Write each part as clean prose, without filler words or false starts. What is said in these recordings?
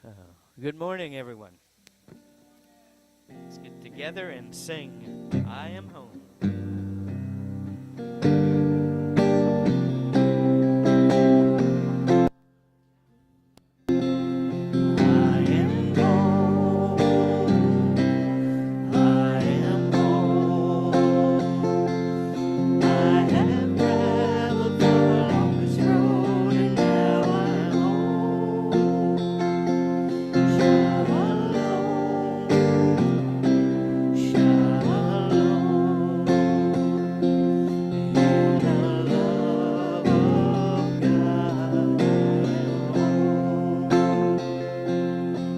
Uh, Good morning, everyone. Let's get together and sing I Am Home. I am home. I am home. I have traveled the longest road and now I'm home. Shalom. Shalom. In the love of God,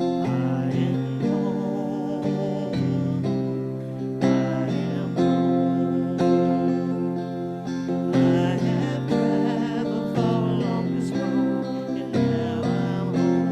I am home. I am home. I have traveled the longest road and now I'm home.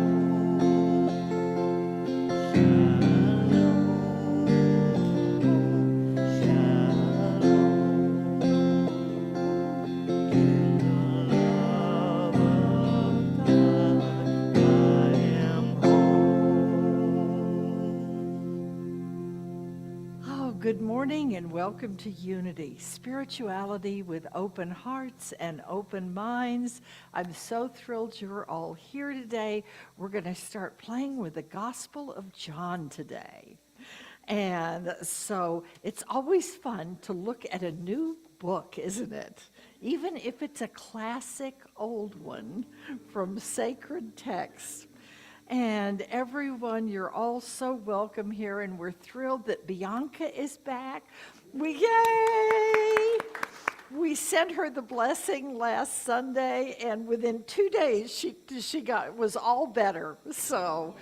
Oh, good morning and welcome to Unity, spirituality with open hearts and open minds. I'm so thrilled you're all here today. We're going to start playing with the Gospel of John today. And so it's always fun to look at a new book, isn't it? Even if it's a classic old one from sacred texts. And everyone, you're all so welcome here, and we're thrilled that Bianca is back. Yay! We sent her the blessing last Sunday, and within 2 days, she was all better. So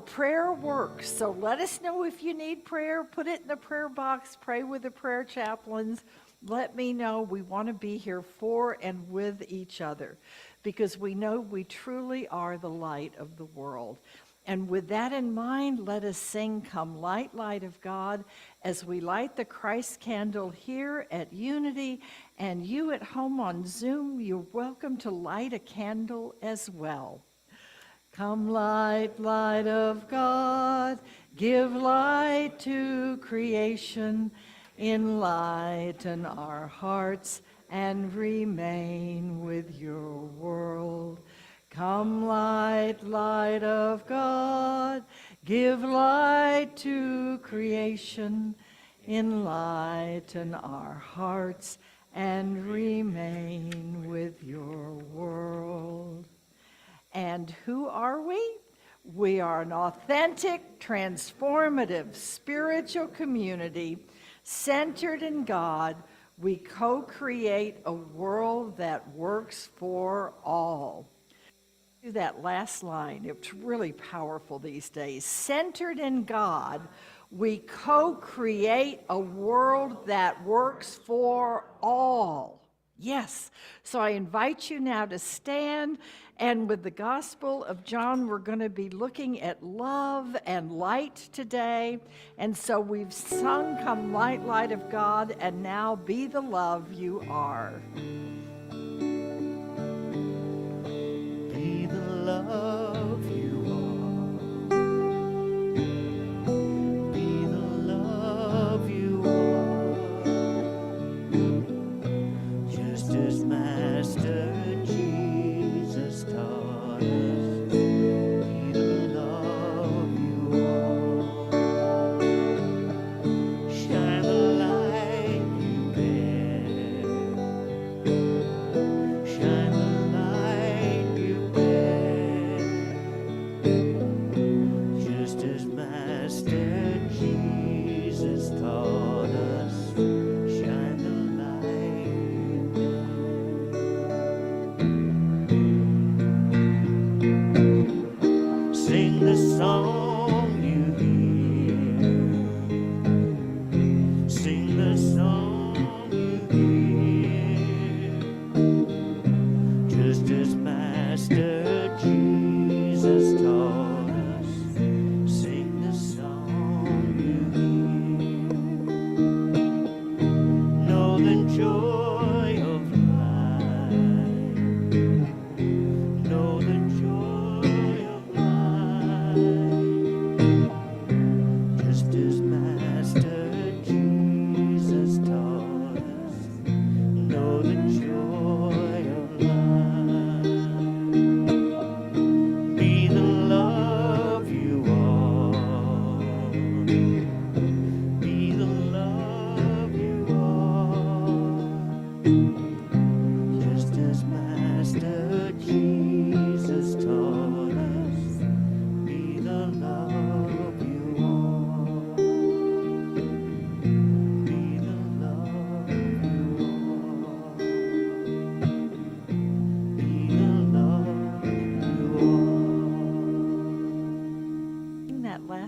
prayer works. So let us know if you need prayer. Put it in the prayer box. Pray with the prayer chaplains. Let me know. We want to be here for and with each other, because we know we truly are the light of the world. And with that in mind, let us sing Come Light, Light of God, as we light the Christ candle here at Unity. And you at home on Zoom, you're welcome to light a candle as well. Come light, light of God, give light to creation, enlighten our hearts and remain with your world. Come light, light of God, give light to creation, enlighten our hearts and remain with your world. And who are we? We are an authentic, transformative, spiritual community centered in God. We co-create a world that works for all. Do that last line. It's really powerful these days. Centered in God, we co-create a world that works for all. Yes. So I invite you now to stand, and with the Gospel of John, we're going to be looking at love and light today. And so we've sung Come Light, Light of God, and now be the love you are. Be the love you are. Be the love you are. Just as Master Jesus taught us. Be the love you are. Shine the light you bear. Shine the light you bear. Just as Master Jesus taught us, shine the light you bear.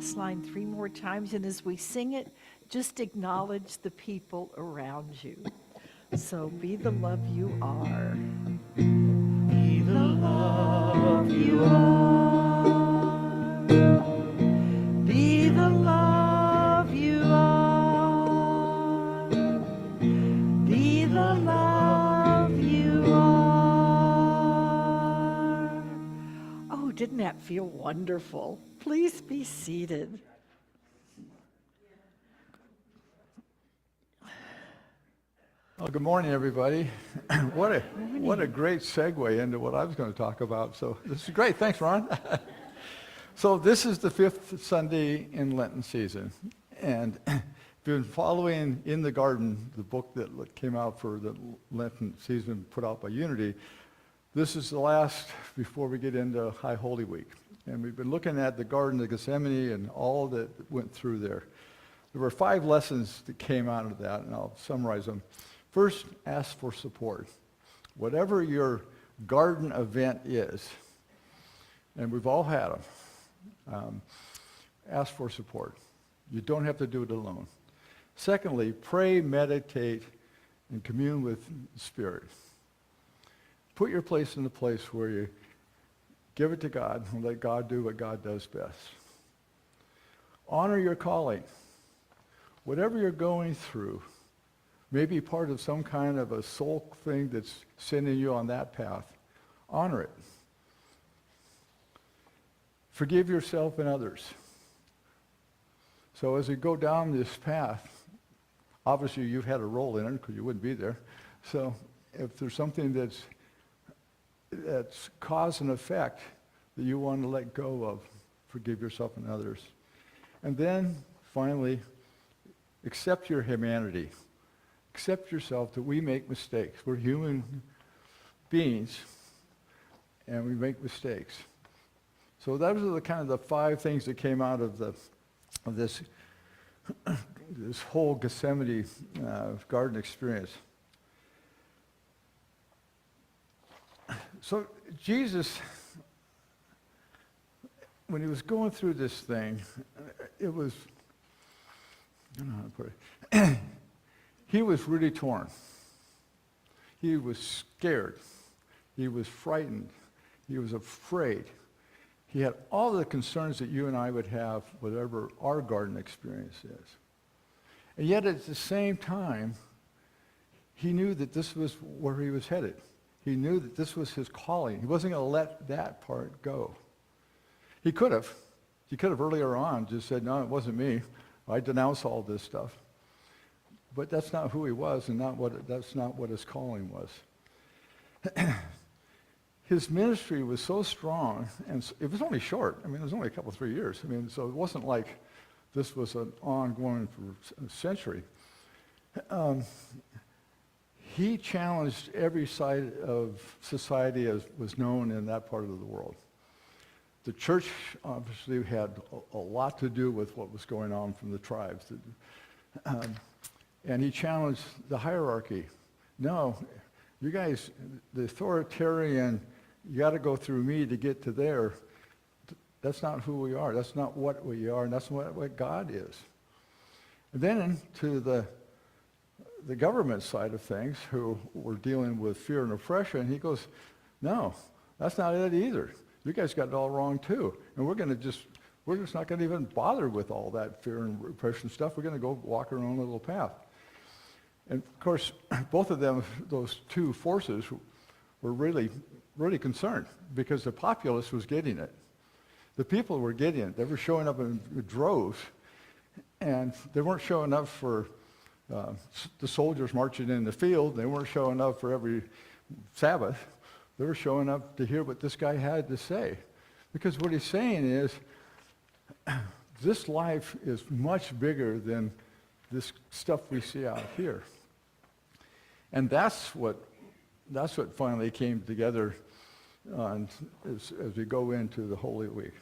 last line 3 more times, and as we sing it, just acknowledge the people around you. So be the love you are. Be the love you are. Be the love you are. Be the love you are. Oh, didn't that feel wonderful? Please be seated. Well, good morning, everybody. What a great segue into what I was going to talk about. So this is great. Thanks, Ron. So this is the 5th Sunday in Lenten season. And if you've been following In the Garden, the book that came out for the Lenten season put out by Unity, this is the last before we get into High Holy Week. And we've been looking at the Garden of Gethsemane and all that went through there. There were 5 lessons that came out of that, and I'll summarize them. First, ask for support. Whatever your garden event is, and we've all had them, ask for support. You don't have to do it alone. Secondly, pray, meditate, and commune with the Spirit. Put your place in the place where you give it to God and let God do what God does best. Honor your calling. Whatever you're going through, maybe part of some kind of a soul thing that's sending you on that path. Honor it. Forgive yourself and others. So as we go down this path, obviously you've had a role in it because you wouldn't be there. So if there's something that's cause and effect that you want to let go of, forgive yourself and others. And then finally, accept your humanity. Accept yourself that we make mistakes. We're human beings, and we make mistakes. So those are the kind of the 5 things that came out of this this whole Gethsemane garden experience. So Jesus, when he was going through this thing, it was, I don't know how to put it. He was really torn. He was scared. He was frightened. He was afraid. He had all the concerns that you and I would have, whatever our garden experience is. And yet at the same time, he knew that this was where he was headed. He knew that this was his calling. He wasn't going to let that part go. He could have. He could have earlier on just said, no, it wasn't me. I denounce all this stuff. But that's not who he was, and that's not what his calling was. His ministry was so strong, and it was only short. I mean, it was only 3 years. I mean, so it wasn't like this was an ongoing for a century. He challenged every side of society as was known in that part of the world. The church obviously had a lot to do with what was going on from the tribes. And he challenged the hierarchy. No, you guys, the authoritarian, you got to go through me to get to there. That's not who we are. That's not what we are, and that's what God is. And then to the government side of things, who were dealing with fear and oppression, he goes, no, that's not it either. You guys got it all wrong too. And we're just not going to even bother with all that fear and oppression stuff. We're going to go walk our own little path. And of course, both of them, those 2 forces, were really, really concerned because the populace was getting it. The people were getting it. They were showing up in droves, and they weren't showing up for the soldiers marching in the field. They weren't showing up for every Sabbath. They were showing up to hear what this guy had to say. Because what he's saying is, this life is much bigger than this stuff we see out here. And that's what finally came together as we go into the Holy Week.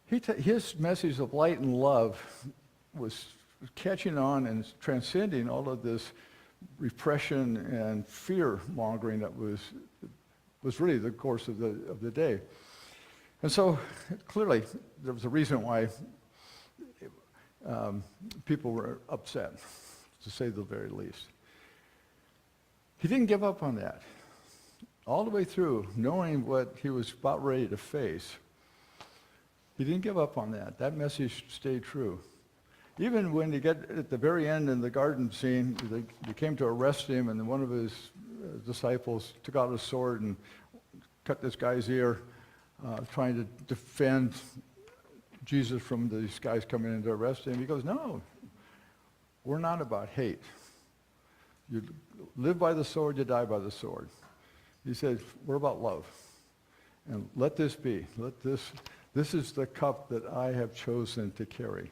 His message of light and love was catching on and transcending all of this repression and fear mongering that was really the course of the day. And so clearly there was a reason why people were upset, to say the very least. He didn't give up on that. All the way through, knowing what he was about ready to face, he didn't give up on that. That message stayed true. Even when you get at the very end in the garden scene, they came to arrest him, and one of his disciples took out a sword and cut this guy's ear, trying to defend Jesus from these guys coming in to arrest him. He goes, no, we're not about hate. You live by the sword, you die by the sword. He said, we're about love. And let this be. This is the cup that I have chosen to carry.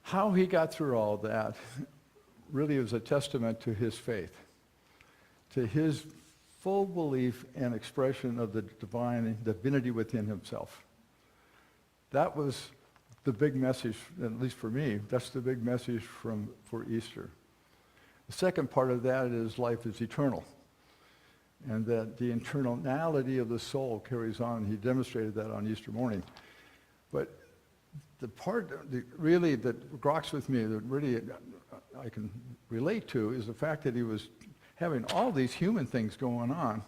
How he got through all that really is a testament to his faith, to his full belief and expression of the divine divinity within himself. That was the big message, at least for me. That's the big message for Easter. The second part of that is life is eternal, and that the eternality of the soul carries on. He demonstrated that on Easter morning. But the part that really that rocks with me, that really I can relate to, is the fact that he was having all these human things going on.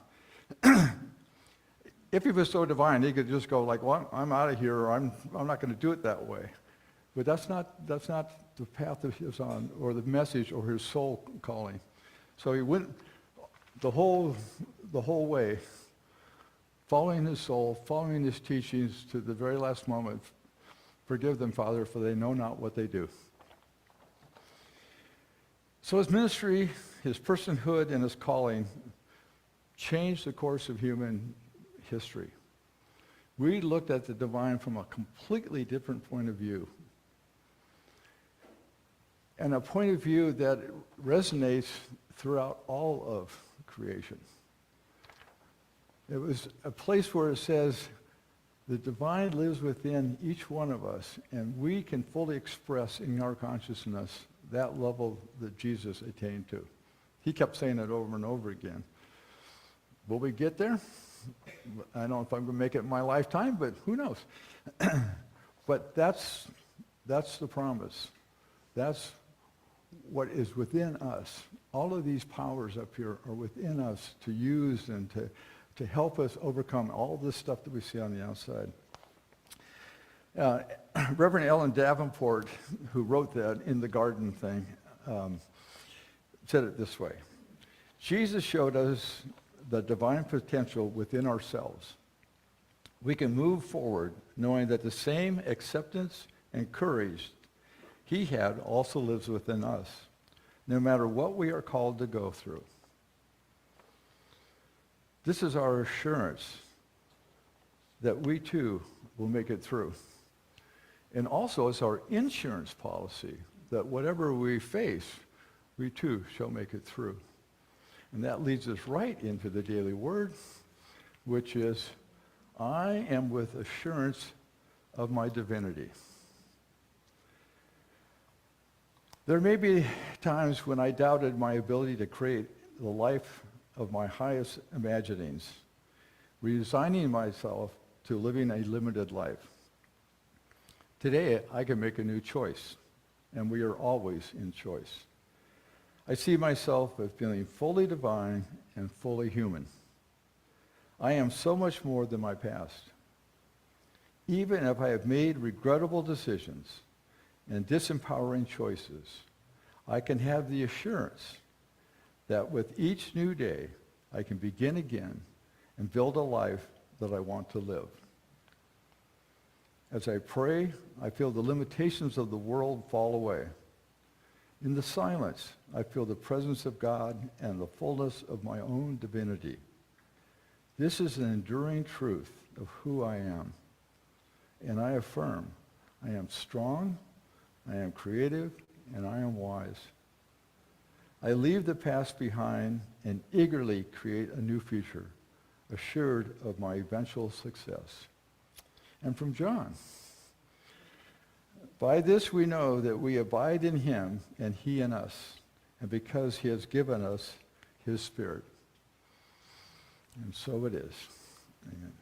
If he was so divine, he could just go like, well, I'm out of here, or I'm not going to do it that way. But that's not the path that he was on, or the message, or his soul calling. So he went the whole way, following his soul, following his teachings to the very last moment. Forgive them, Father, for they know not what they do. So his ministry, his personhood, and his calling changed the course of human history. We looked at the divine from a completely different point of view, and a point of view that resonates throughout all of creation. It was a place where it says the divine lives within each one of us, and we can fully express in our consciousness that level that Jesus attained to. He kept saying it over and over again. Will we get there? I don't know if I'm going to make it in my lifetime, but who knows? But that's the promise. That's what is within us. All of these powers up here are within us to use and to help us overcome all this stuff that we see on the outside. Reverend Ellen Davenport, who wrote that in the garden thing, said it this way. Jesus showed us the divine potential within ourselves. We can move forward knowing that the same acceptance and courage he had also lives within us, no matter what we are called to go through. This is our assurance that we too will make it through. And also it's our insurance policy that whatever we face, we too shall make it through. And that leads us right into the daily word, which is, I am with assurance of my divinity. There may be times when I doubted my ability to create the life of my highest imaginings, resigning myself to living a limited life. Today, I can make a new choice, and we are always in choice. I see myself as feeling fully divine and fully human. I am so much more than my past. Even if I have made regrettable decisions and disempowering choices, I can have the assurance that with each new day, I can begin again and build a life that I want to live. As I pray, I feel the limitations of the world fall away. In the silence, I feel the presence of God and the fullness of my own divinity. This is an enduring truth of who I am. And I affirm, I am strong, I am creative, and I am wise. I leave the past behind and eagerly create a new future, assured of my eventual success. And from John, by this we know that we abide in him and he in us, and because he has given us his Spirit. And so it is. Amen.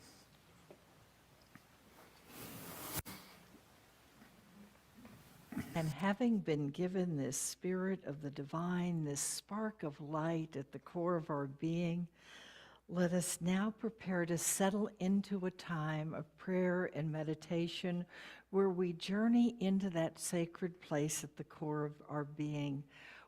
And having been given this spirit of the divine, this spark of light at the core of our being, let us now prepare to settle into a time of prayer and meditation where we journey into that sacred place at the core of our being,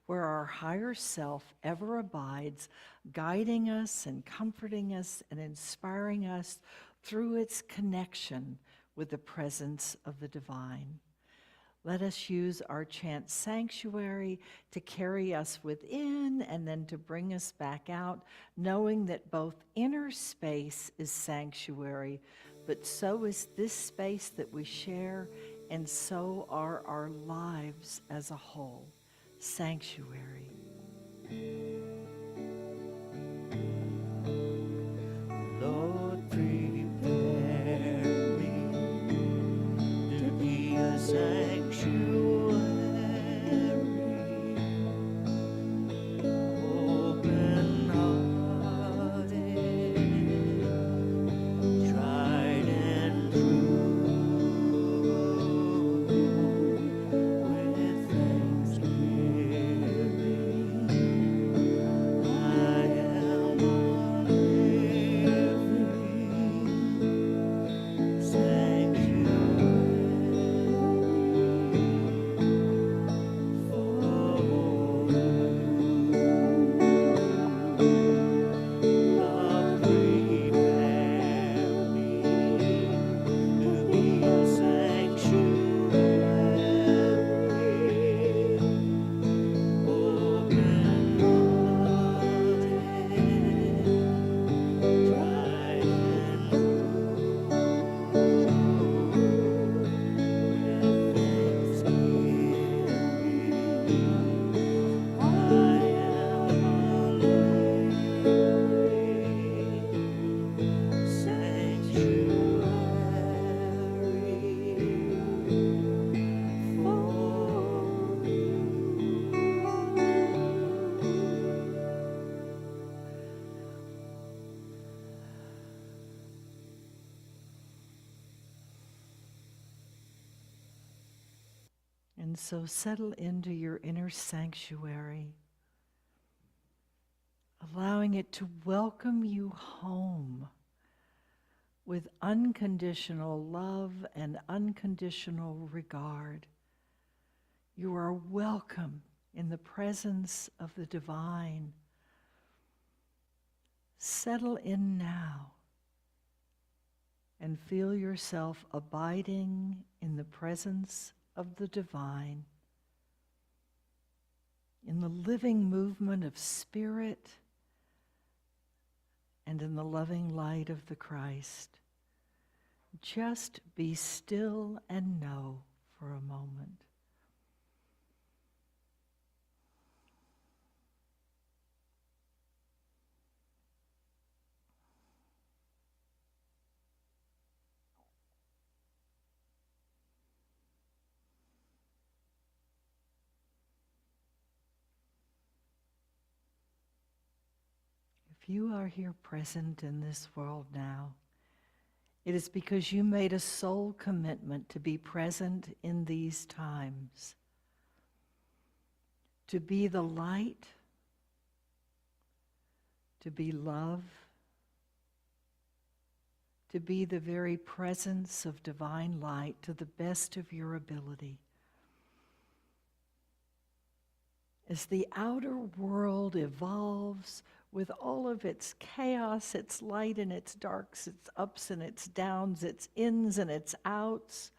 where our higher self ever abides, guiding us and comforting us and inspiring us through its connection with the presence of the divine. Let us use our chant sanctuary to carry us within and then to bring us back out, knowing that both inner space is sanctuary, but so is this space that we share, and so are our lives as a whole. Sanctuary. Lord, prepare me to be a sanctuary, open-hearted, tried and true, with thanksgiving. I am a living And so settle into your inner sanctuary, allowing it to welcome you home with unconditional love and unconditional regard. You are welcome in the presence of the divine. Settle in now and feel yourself abiding in the presence of the divine, in the living movement of spirit and in the loving light of the Christ. Just be still and know for a moment. If you are here present in this world now, it is because you made a soul commitment to be present in these times, to be the light, to be love, to be the very presence of divine light to the best of your ability. As the outer world evolves with all of its chaos, its light and its darks, its ups and its downs, its ins and its outs,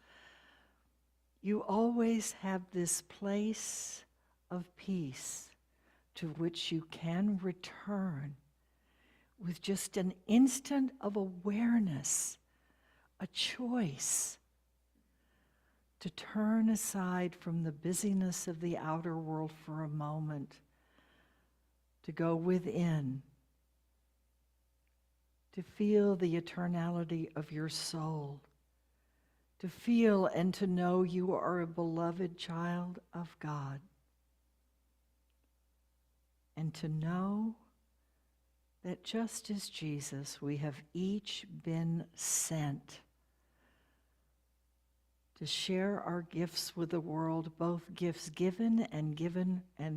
you always have this place of peace to which you can return with just an instant of awareness, a choice to turn aside from the busyness of the outer world for a moment, to go within, to feel the eternality of your soul, to feel and to know you are a beloved child of God, and to know that just as Jesus, we have each been sent to share our gifts with the world, both gifts given and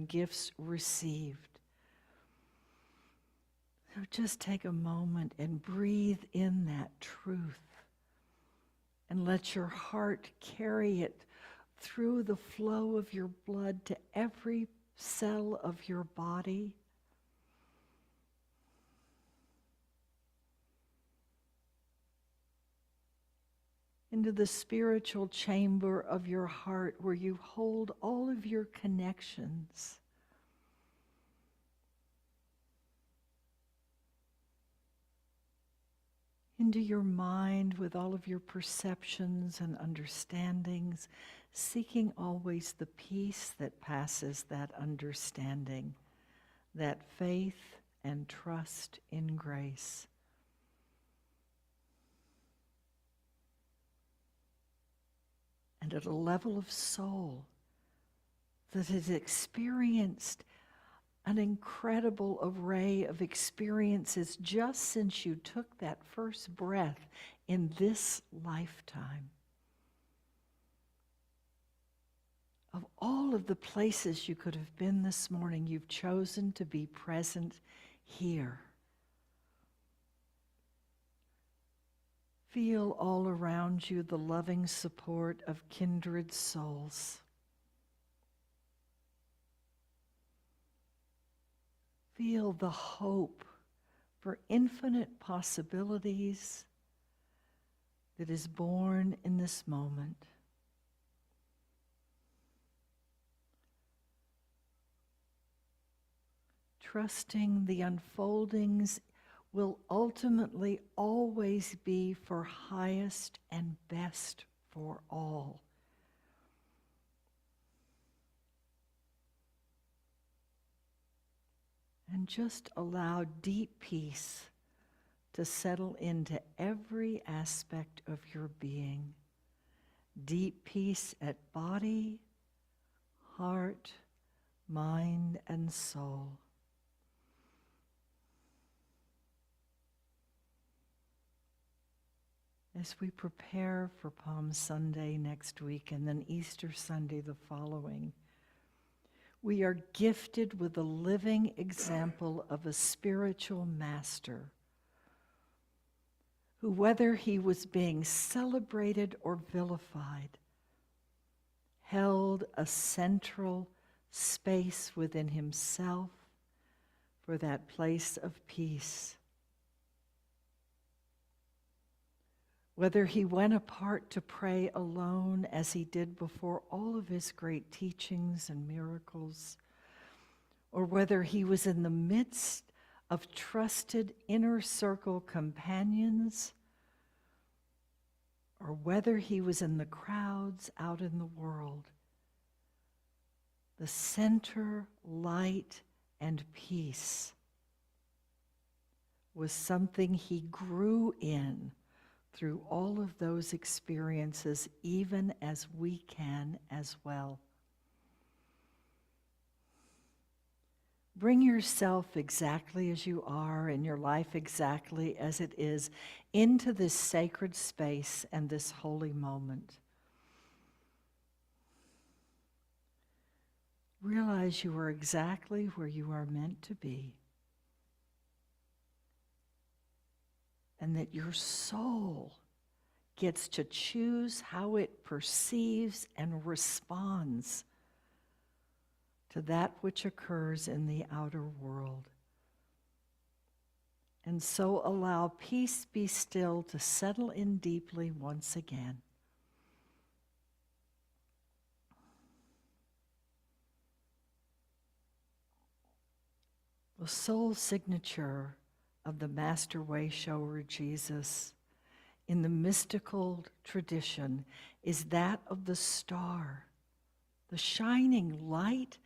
gifts received. So just take a moment and breathe in that truth and let your heart carry it through the flow of your blood to every cell of your body. Into the spiritual chamber of your heart where you hold all of your connections. Into your mind with all of your perceptions and understandings, seeking always the peace that passes that understanding, that faith and trust in grace. And at a level of soul that has experienced an incredible array of experiences just since you took that first breath in this lifetime. Of all of the places you could have been this morning, you've chosen to be present here. Feel all around you the loving support of kindred souls. Feel the hope for infinite possibilities that is born in this moment. Trusting the unfoldings will ultimately always be for highest and best for all. And just allow deep peace to settle into every aspect of your being. Deep peace at body, heart, mind, and soul. As we prepare for Palm Sunday next week and then Easter Sunday the following, we are gifted with a living example of a spiritual master who, whether he was being celebrated or vilified, held a central space within himself for that place of peace. Whether he went apart to pray alone as he did before all of his great teachings and miracles, or whether he was in the midst of trusted inner circle companions, or whether he was in the crowds out in the world, the center, light, and peace was something he grew in through all of those experiences, even as we can as well. Bring yourself exactly as you are and your life exactly as it is into this sacred space and this holy moment. Realize you are exactly where you are meant to be. And that your soul gets to choose how it perceives and responds to that which occurs in the outer world. And so allow peace be still to settle in deeply once again. The soul signature of the Master Way Shower Jesus in the mystical tradition is that of the star, the shining light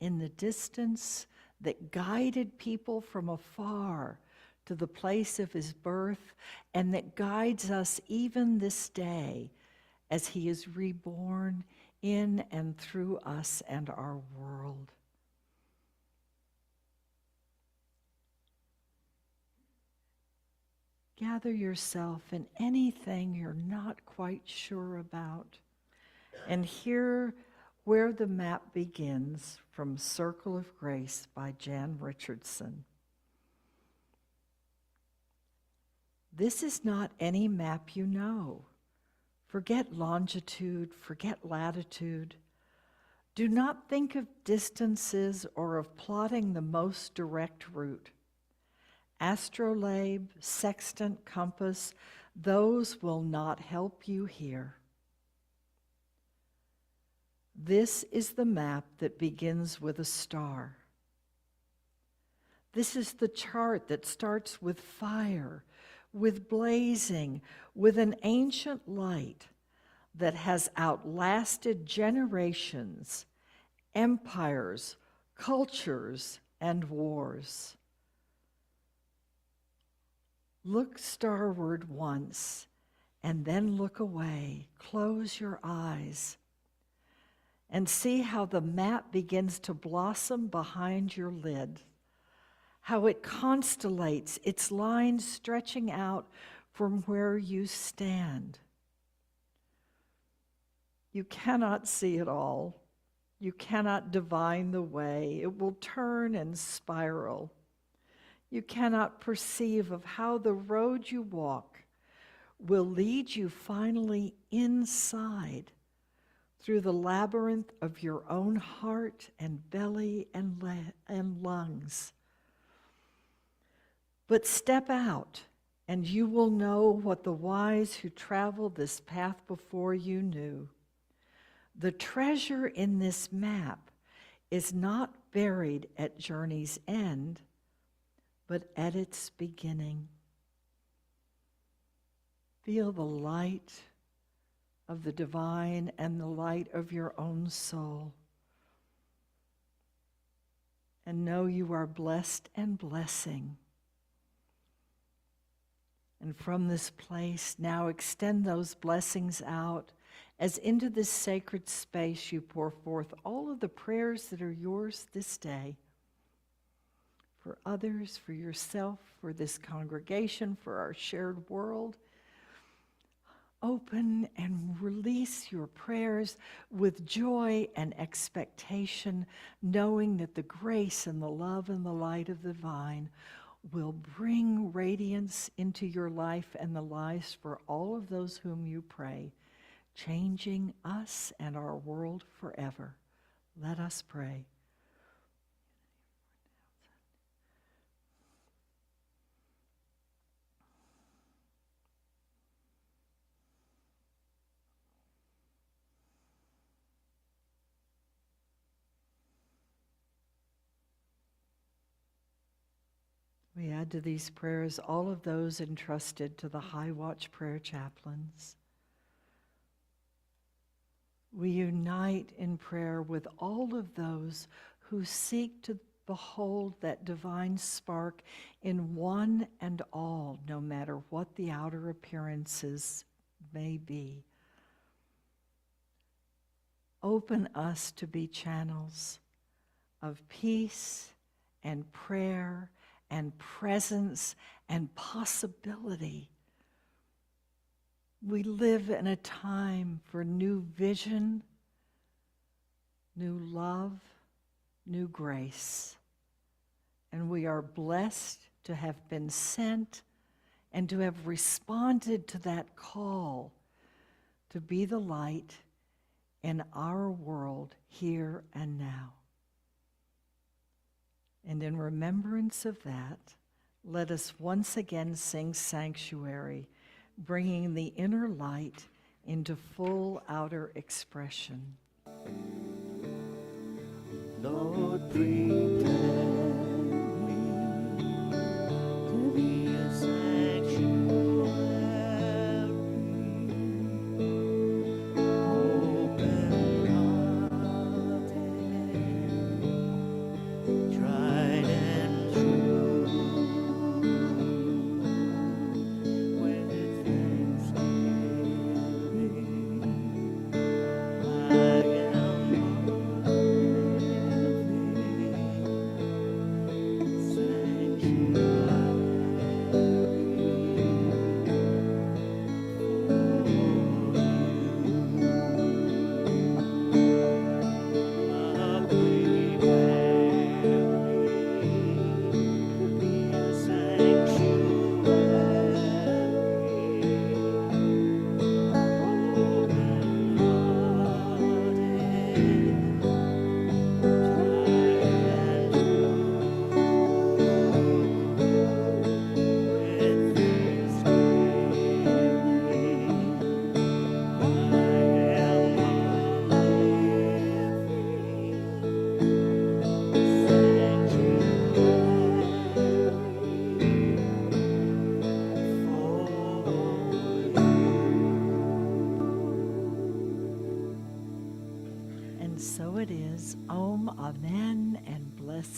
in the distance that guided people from afar to the place of his birth and that guides us even this day as he is reborn in and through us and our world. Gather yourself in anything you're not quite sure about. And hear where the map begins from Circle of Grace by Jan Richardson. This is not any map you know. Forget longitude, forget latitude. Do not think of distances or of plotting the most direct route. Astrolabe, sextant, compass, those will not help you here. This is the map that begins with a star. This is the chart that starts with fire, with blazing, with an ancient light that has outlasted generations, empires, cultures, and wars. Look starward once, and then look away. Close your eyes, and see how the map begins to blossom behind your lid, how it constellates, its lines stretching out from where you stand. You cannot see it all. You cannot divine the way. It will turn and spiral. You cannot perceive of how the road you walk will lead you finally inside through the labyrinth of your own heart and belly and lungs. But step out, and you will know what the wise who traveled this path before you knew. The treasure in this map is not buried at journey's end, but at its beginning. Feel the light of the divine and the light of your own soul. And know you are blessed and blessing. And from this place, now extend those blessings out as into this sacred space you pour forth all of the prayers that are yours this day. For others, for yourself, for this congregation, for our shared world. Open and release your prayers with joy and expectation, knowing that the grace and the love and the light of the divine will bring radiance into your life and the lives for all of those whom you pray, changing us and our world forever. Let us pray. We add to these prayers all of those entrusted to the High Watch prayer chaplains. We unite in prayer with all of those who seek to behold that divine spark in one and all, no matter what the outer appearances may be. Open us to be channels of peace and prayer and presence and possibility. We live in a time for new vision, new love, new grace. And we are blessed to have been sent and to have responded to that call to be the light in our world here and now. And in remembrance of that, let us once again sing Sanctuary, bringing the inner light into full outer expression. Lord, prepare me to be a sanctuary. Open-hearted, tried and true, with thanksgiving. I am worthy.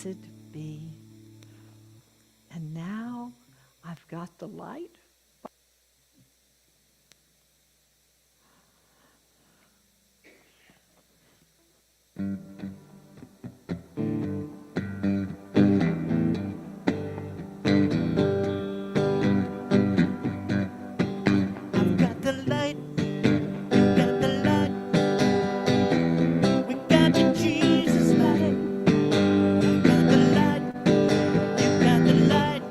blessed be. And now I've got the light. I've got the light, you got the light. We got the Jesus light. I got the light, you got the light.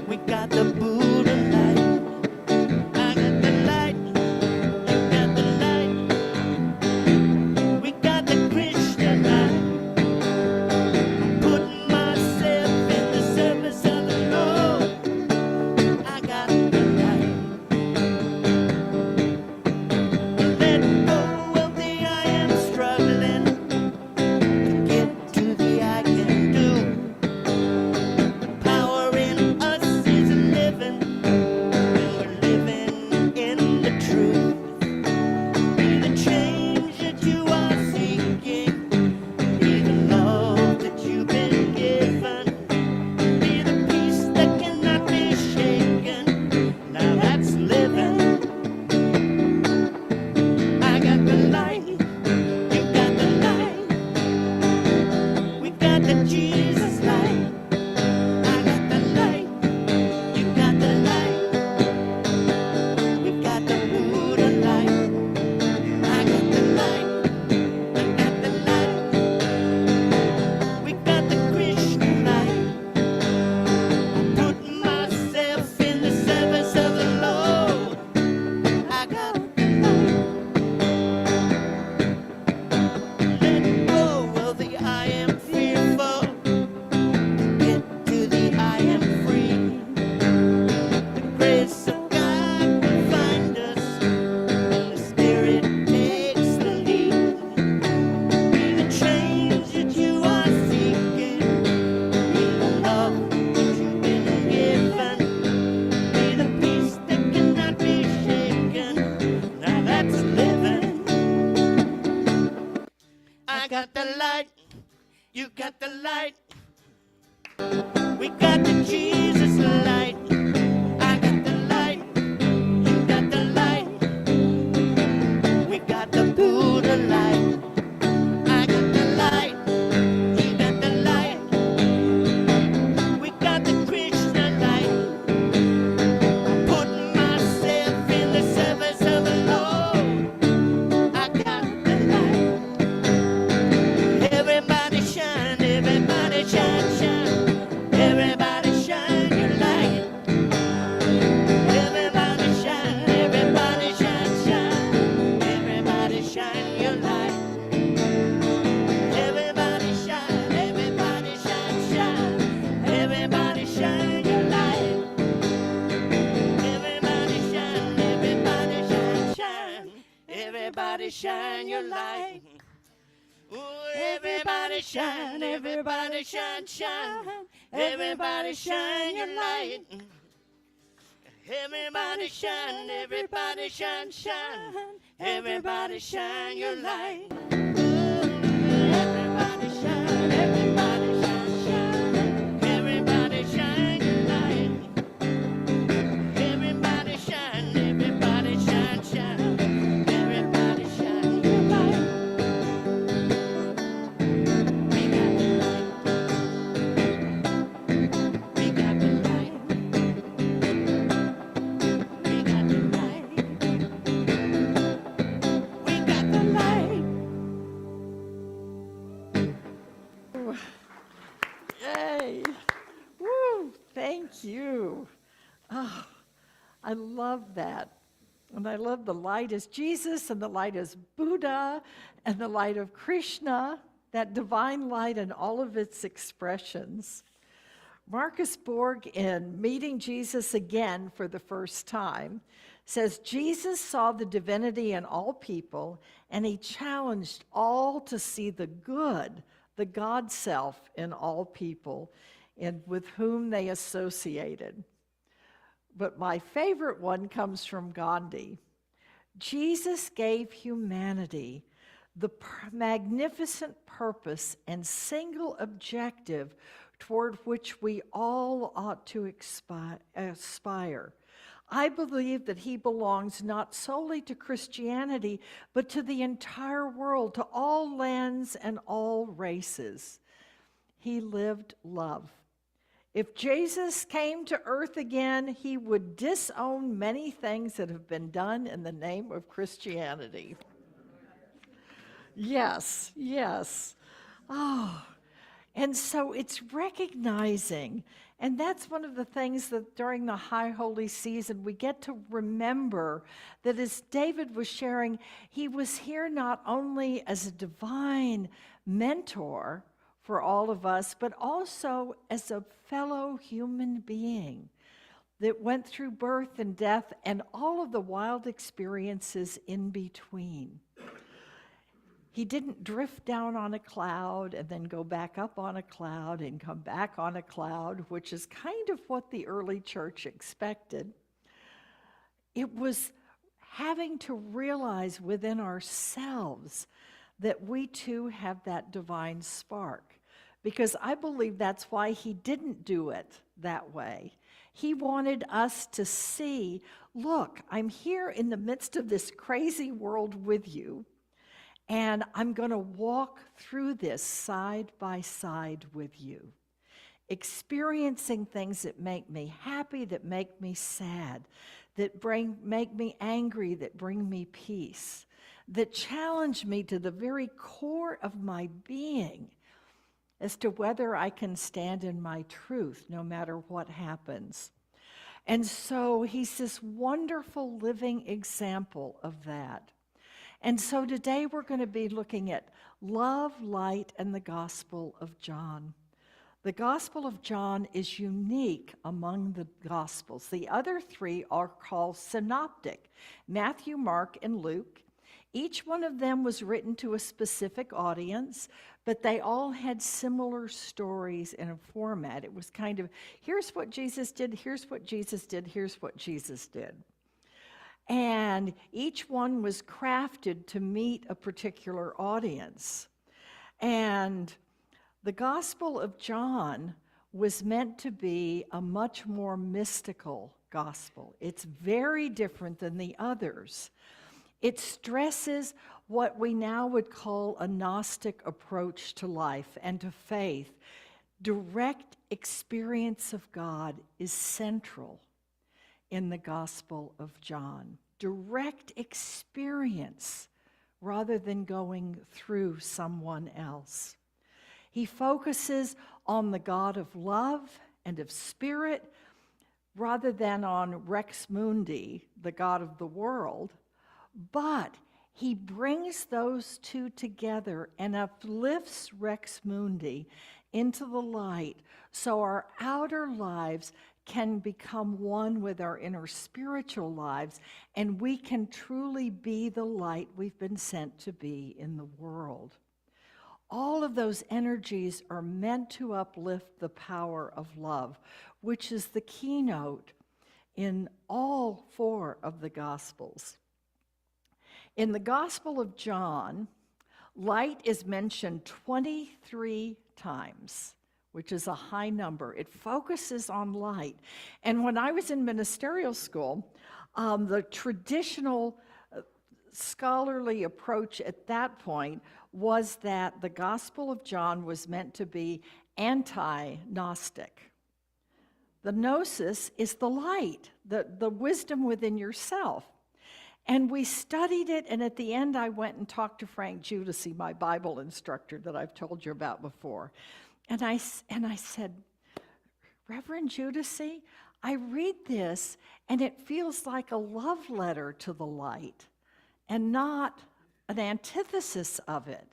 We got the Buddha light. I got the light, you got the light. We got the Krishna light. Putting myself in the service of the Lord. I got the light. Let go of the I am struggling to get to the I can do. Power in us is living, and we're living in the truth. Be the change that you are seeking. Be the love that you've been given. Be the peace that cannot be shaken. Now that's living. I got the light, you got the light. We got the Jesus light. I got the light, you got the light. We got the Buddha light. I got the light, I got the light. We got the Krishna light. I'm putting myself in the service of the Lord. I got the light. Let go of the I am fearful. Get to the I am free. The grace of God will find us. The Spirit takes the lead. Be the change that you are seeking. Be the love that you've been given. Be the peace that cannot be shaken. Now that's living. I got the light, you got the light. We got the Jesus light. I got the light, you got the light. We got the Buddha light. I got the light, you got the light. We got the Krishna light. I'm putting myself in the service of the Lord. I got the light. Everybody shine, everybody shine, shine. Everybody shine your light. Everybody shine, shine. Everybody shine your light. Everybody shine, shine. Everybody shine your light. Everybody shine, shine. Everybody shine your light. Ooh, everybody shine, shine. Everybody shine your light. Everybody shine, shine. Everybody shine your light. Everybody shine, shine. Everybody shine your light. Everybody shine, shine. Everybody shine your light. We got the light. We got the light. We got the light. Yay. Woo, thank you. Oh, I love that. And I love the light is Jesus, and the light is Buddha, and the light of Krishna, that divine light in all of its expressions. Marcus Borg, in Meeting Jesus Again for the First Time, says Jesus saw the divinity in all people, and he challenged all to see the good, the God self in all people, and with whom they associated. But my favorite one comes from Gandhi. Jesus gave humanity the magnificent purpose and single objective toward which we all ought to aspire. I believe that he belongs not solely to Christianity, but to the entire world, to all lands and all races. He lived love. If Jesus came to earth again, he would disown many things that have been done in the name of Christianity. Yes, yes. Oh, and so it's recognizing, and that's one of the things that during the High Holy Season we get to remember that as David was sharing, he was here not only as a divine mentor for all of us, but also as a fellow human being that went through birth and death and all of the wild experiences in between. He didn't drift down on a cloud and then go back up on a cloud and come back on a cloud, which is kind of what the early church expected. It was having to realize within ourselves that we too have that divine spark. Because I believe that's why he didn't do it that way. He wanted us to see, look, I'm here in the midst of this crazy world with you, and I'm going to walk through this side by side with you, experiencing things that make me happy, that make me sad, that make me angry, that bring me peace, that challenge me to the very core of my being as to whether I can stand in my truth no matter what happens. And so he's this wonderful living example of that. And so today we're going to be looking at love, light, and the Gospel of John. The Gospel of John is unique among the Gospels. The other three are called synoptic: Matthew, Mark, and Luke. Each one of them was written to a specific audience, but they all had similar stories in a format. It was kind of, here's what Jesus did, here's what Jesus did, here's what Jesus did. And each one was crafted to meet a particular audience. And the Gospel of John was meant to be a much more mystical gospel. It's very different than the others. It stresses what we now would call a Gnostic approach to life and to faith. Direct experience of God is central in the Gospel of John. Direct experience rather than going through someone else. He focuses on the God of love and of spirit rather than on Rex Mundi, the God of the world. But he brings those two together and uplifts Rex Mundi into the light so our outer lives can become one with our inner spiritual lives, and we can truly be the light we've been sent to be in the world. All of those energies are meant to uplift the power of love, which is the keynote in all four of the Gospels. In the Gospel of John, light is mentioned 23 times, which is a high number. It focuses on light. And when I was in ministerial school, the traditional scholarly approach at that point was that the Gospel of John was meant to be anti-Gnostic. The gnosis is the light, the wisdom within yourself. And we studied it, and at the end I went and talked to Frank Judici, my Bible instructor that I've told you about before. And I said, Reverend Judici, I read this, and it feels like a love letter to the light and not an antithesis of it.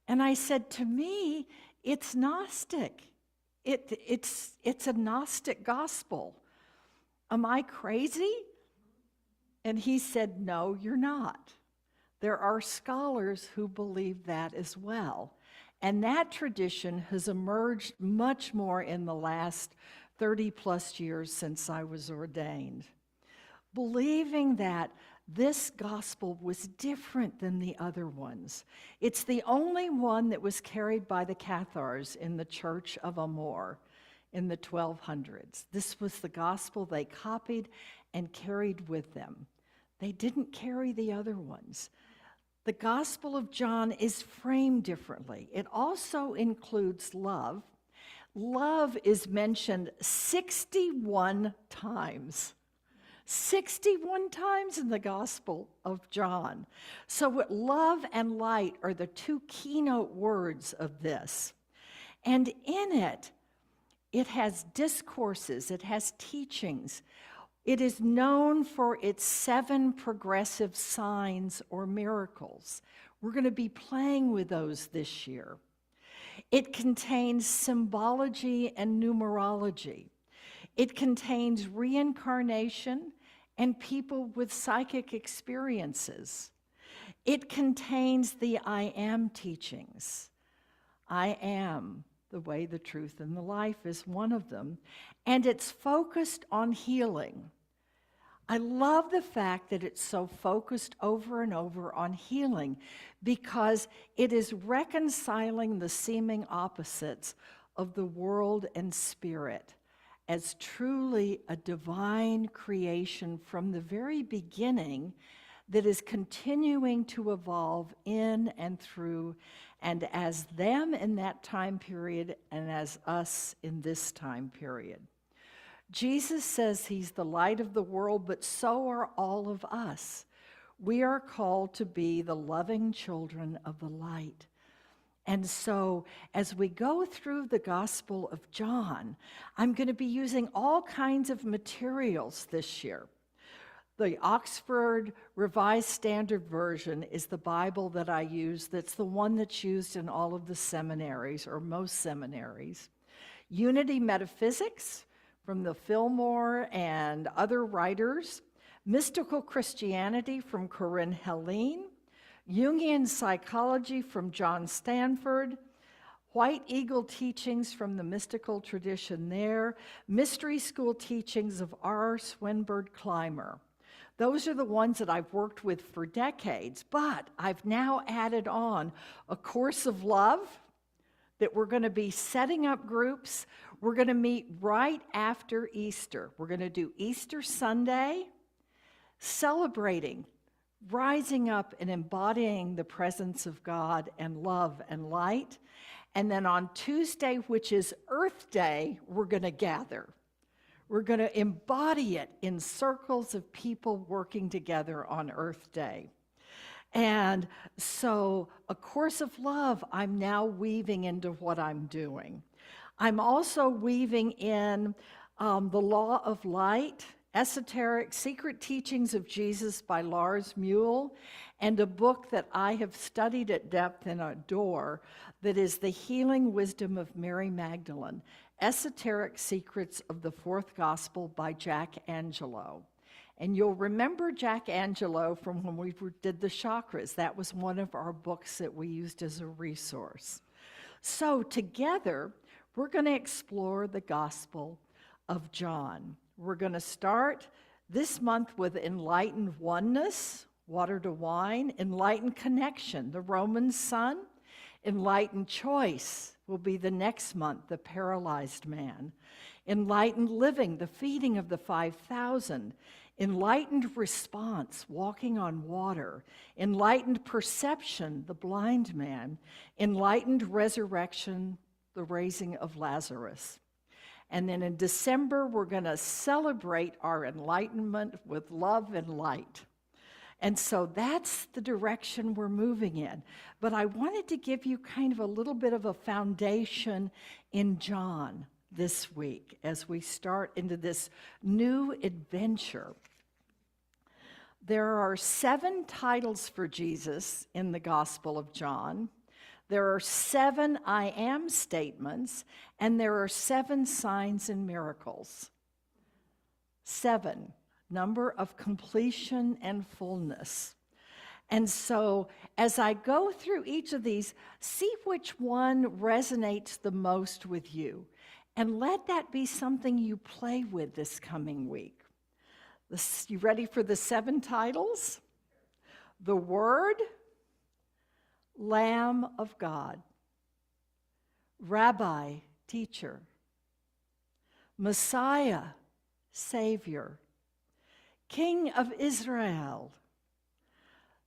And I said, to me, it's Gnostic. It's a Gnostic gospel. Am I crazy? And he said, no, you're not. There are scholars who believe that as well. And that tradition has emerged much more in the last 30 plus years since I was ordained. Believing that This gospel was different than the other ones. It's the only one that was carried by the Cathars in the Church of Amor in the 1200s. This was the gospel they copied and carried with them. They didn't carry the other ones. The Gospel of John is framed differently. It also includes love. Love is mentioned 61 times. 61 times in the Gospel of John. So love and light are the two keynote words of this. And in it, it has discourses, it has teachings. It is known for its 7 progressive signs or miracles. We're going to be playing with those this year. It contains symbology and numerology. It contains reincarnation and people with psychic experiences. It contains the I am teachings. I am the way, the truth, and the life is one of them. And it's focused on healing. I love the fact that it's so focused over and over on healing because it is reconciling the seeming opposites of the world and spirit as truly a divine creation from the very beginning that is continuing to evolve in and through and as them in that time period and as us in this time period. Jesus says he's the light of the world, but so are all of us. We are called to be the loving children of the light. And so as we go through the Gospel of John, I'm going to be using all kinds of materials this year. The Oxford Revised Standard Version is the Bible that I use. That's the one that's used in all of the seminaries, or most seminaries. Unity Metaphysics from the Fillmore and other writers. Mystical Christianity from Corinne Helene. Jungian Psychology from John Stanford. White Eagle Teachings from the mystical tradition there. Mystery School Teachings of R. Swinburne Clymer. Those are the ones that I've worked with for decades, but I've now added on A Course of Love that we're going to be setting up groups. We're going to meet right after Easter. We're going to do Easter Sunday, celebrating, rising up and embodying the presence of God and love and light. And then on Tuesday, which is Earth Day, we're going to gather. We're going to embody it in circles of people working together on Earth Day. And so A Course of Love, I'm now weaving into what I'm doing. I'm also weaving in The Law of Light, Esoteric Secret Teachings of Jesus by Lars Muehl, and a book that I have studied at depth and adore that is The Healing Wisdom of Mary Magdalene, Esoteric Secrets of the Fourth Gospel by Jack Angelo. And you'll remember Jack Angelo from when we did the chakras. That was one of our books that we used as a resource. So together, we're going to explore the Gospel of John. We're going to start this month with Enlightened Oneness, Water to Wine, Enlightened Connection, the Roman Sun, Enlightened Choice will be the next month, the Paralyzed Man, Enlightened Living, the Feeding of the 5,000, Enlightened Response, Walking on Water, Enlightened Perception, the Blind Man, Enlightened Resurrection, the Raising of Lazarus. And then in December, we're going to celebrate our enlightenment with love and light. And so that's the direction we're moving in. But I wanted to give you kind of a little bit of a foundation in John this week as we start into this new adventure. There are 7 titles for Jesus in the Gospel of John. There are 7 I am statements, and there are 7 signs and miracles. 7. Number of completion and fullness. And so as I go through each of these, see which one resonates the most with you. And let that be something you play with this coming week. You ready for the 7 titles? The Word, Lamb of God, Rabbi, Teacher, Messiah, Savior, King of Israel,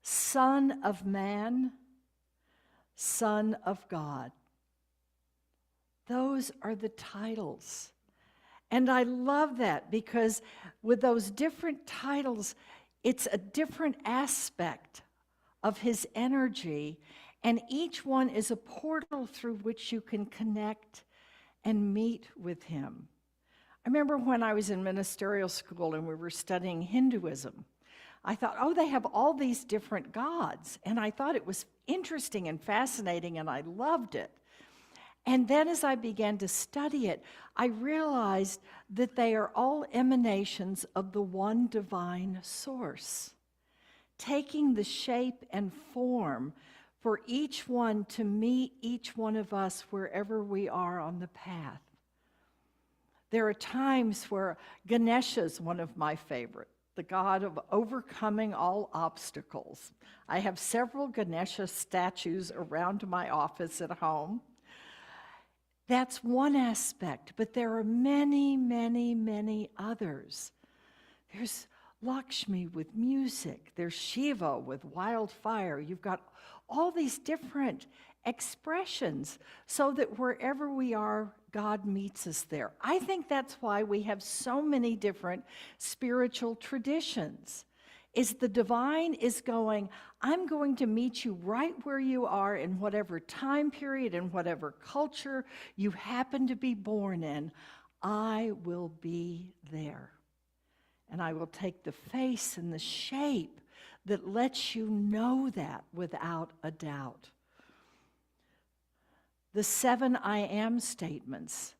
Son of Man, Son of God. Those are the titles. And I love that because with those different titles, it's a different aspect of his energy, and each one is a portal through which you can connect and meet with him. I remember when I was in ministerial school and we were studying Hinduism, I thought, oh, they have all these different gods. And I thought it was interesting and fascinating, and I loved it. And then as I began to study it, I realized that they are all emanations of the one divine source, taking the shape and form for each one to meet each one of us wherever we are on the path. There are times where Ganesha is one of my favorite, the god of overcoming all obstacles. I have several Ganesha statues around my office at home. That's one aspect, but there are many, many, many others. There's Lakshmi with music. There's Shiva with wildfire. You've got all these different expressions so that wherever we are, God meets us there. I think that's why we have so many different spiritual traditions. Is the divine is going, I'm going to meet you right where you are in whatever time period, in whatever culture you happen to be born in. I will be there. And I will take the face and the shape that lets you know that without a doubt. The 7 I am statements.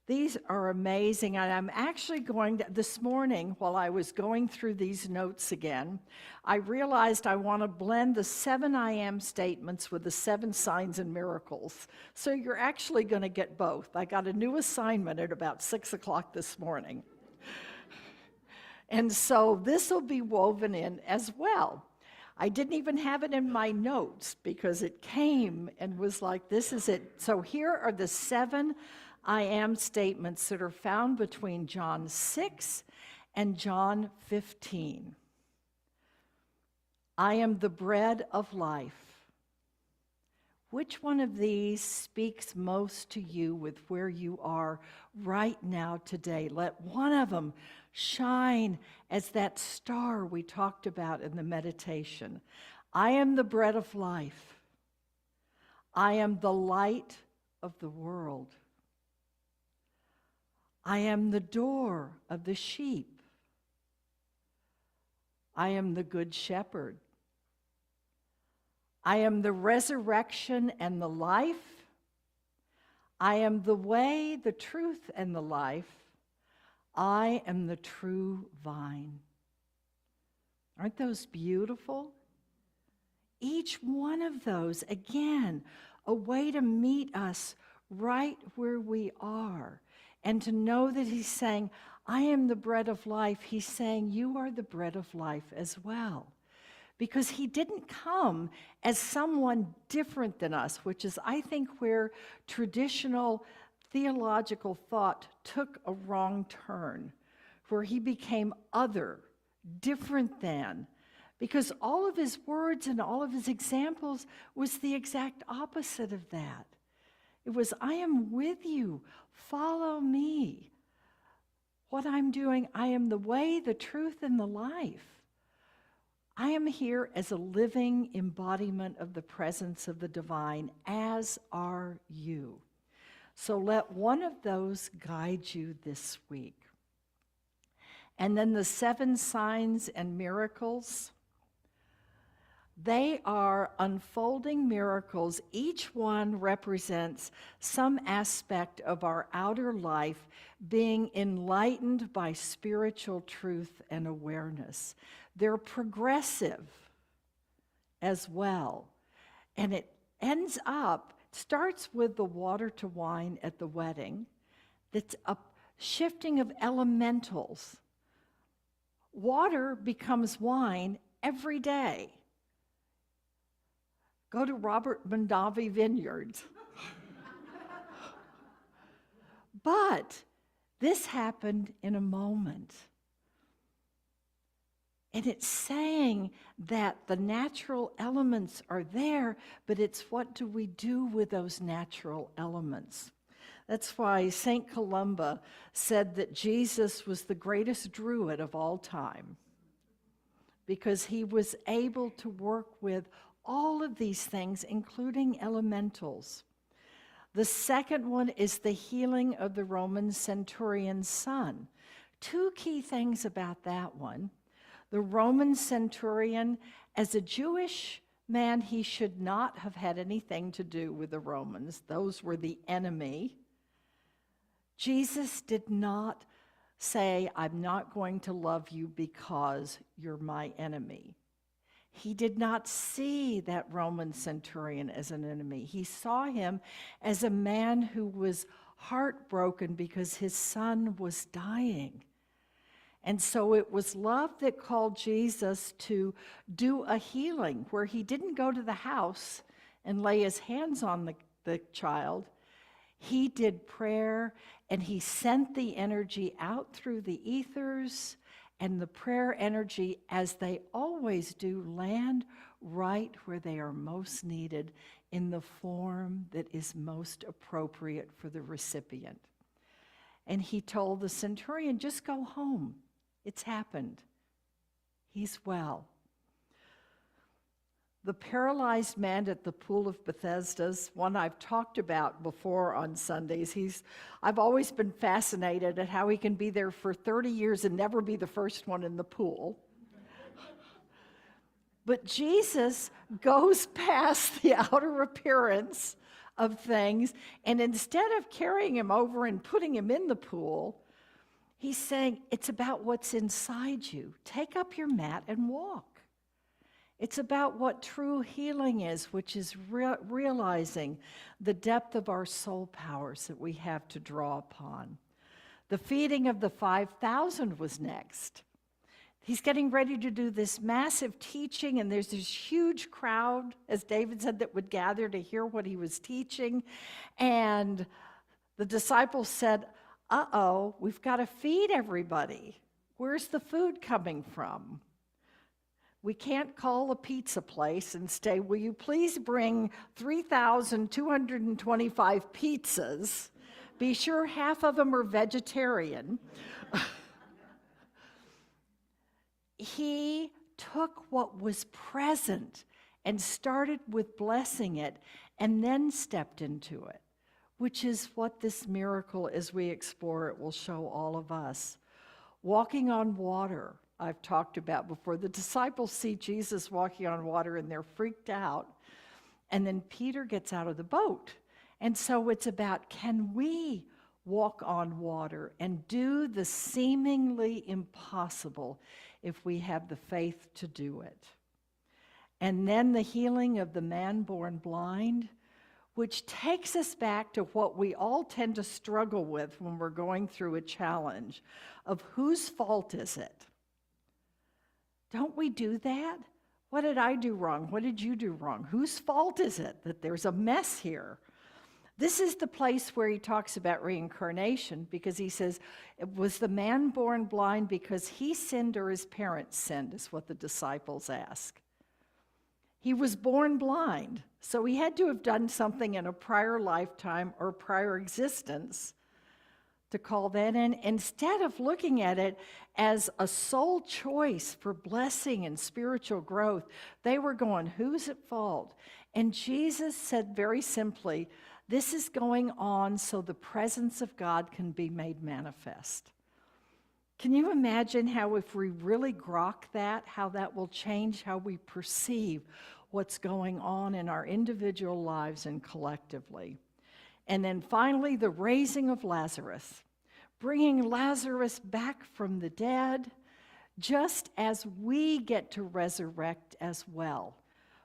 These are amazing, and I'm actually going to, this morning, while I was going through these notes again, I realized I want to blend the 7 I am statements with the 7 signs and miracles. So you're actually going to get both. I got a new assignment at about 6 o'clock this morning. And so this will be woven in as well. I didn't even have it in my notes because it came and was like, this is it. So here are the 7 I am statements that are found between John 6 and John 15. I am the bread of life. Which one of these speaks most to you with where you are right now today? Let one of them shine as that star we talked about in the meditation. I am the bread of life. I am the light of the world. I am the door of the sheep. I am the good shepherd. I am the resurrection and the life. I am the way, the truth, and the life. I am the true vine. Aren't those beautiful? Each one of those, again, a way to meet us right where we are. And to know that he's saying, I am the bread of life. He's saying, you are the bread of life as well. Because he didn't come as someone different than us, which is, I think, where traditional theological thought took a wrong turn, where he became other, different than. Because all of his words and all of his examples was the exact opposite of that. It was, I am with you. Follow me. What I'm doing, I am the way, the truth, and the life. I am here as a living embodiment of the presence of the divine, as are you. So let one of those guide you this week. And then the 7 signs and miracles. They are unfolding miracles. Each one represents some aspect of our outer life being enlightened by spiritual truth and awareness. They're progressive as well. And it starts with the water to wine at the wedding. That's a shifting of elementals. water becomes wine every day. Go to Robert Mondavi Vineyards. But this happened in a moment. And it's saying that the natural elements are there, but it's what do we do with those natural elements? That's why St. Columba said that Jesus was the greatest druid of all time, because he was able to work with all of these things, including elementals. The second one is the healing of the Roman centurion's son. Two key things about that one. The Roman centurion, as a Jewish man, he should not have had anything to do with the Romans. Those were the enemy. Jesus did not say, I'm not going to love you because you're my enemy. He did not see that Roman centurion as an enemy. He saw him as a man who was heartbroken because his son was dying. And so it was love that called Jesus to do a healing where he didn't go to the house and lay his hands on the child. He did prayer, and he sent the energy out through the ethers, and the prayer energy, as they always do, land right where they are most needed in the form that is most appropriate for the recipient. And he told the centurion, just go home. It's happened. He's well. The paralyzed man at the pool of Bethesda's, one I've talked about before on Sundays. I've always been fascinated at how he can be there for 30 years and never be the first one in the pool. But Jesus goes past the outer appearance of things, and instead of carrying him over and putting him in the pool, he's saying, it's about what's inside you. Take up your mat and walk. It's about what true healing is, which is realizing the depth of our soul powers that we have to draw upon. The feeding of the 5,000 was next. He's getting ready to do this massive teaching, and there's this huge crowd, as David said, that would gather to hear what he was teaching. And the disciples said, uh-oh, we've got to feed everybody. Where's the food coming from? We can't call a pizza place and say, will you please bring 3,225 pizzas? Be sure half of them are vegetarian. He took what was present and started with blessing it and then stepped into it, which is what this miracle, as we explore it, will show all of us. Walking on water, I've talked about before. The disciples see Jesus walking on water and they're freaked out. And then Peter gets out of the boat. And so it's about, can we walk on water and do the seemingly impossible if we have the faith to do it? And then the healing of the man born blind, which takes us back to what we all tend to struggle with when we're going through a challenge of whose fault is it? Don't we do that? What did I do wrong? What did you do wrong? Whose fault is it that there's a mess here? This is the place where he talks about reincarnation, because he says, was the man born blind because he sinned or his parents sinned, is what the disciples ask. He was born blind, so he had to have done something in a prior lifetime or prior existence to call that in. Instead of looking at it as a soul choice for blessing and spiritual growth, they were going, who's at fault? And Jesus said very simply, this is going on so the presence of God can be made manifest. Can you imagine how, if we really grok that, how that will change how we perceive what's going on in our individual lives and collectively? And then finally, the raising of Lazarus, bringing Lazarus back from the dead, just as we get to resurrect as well.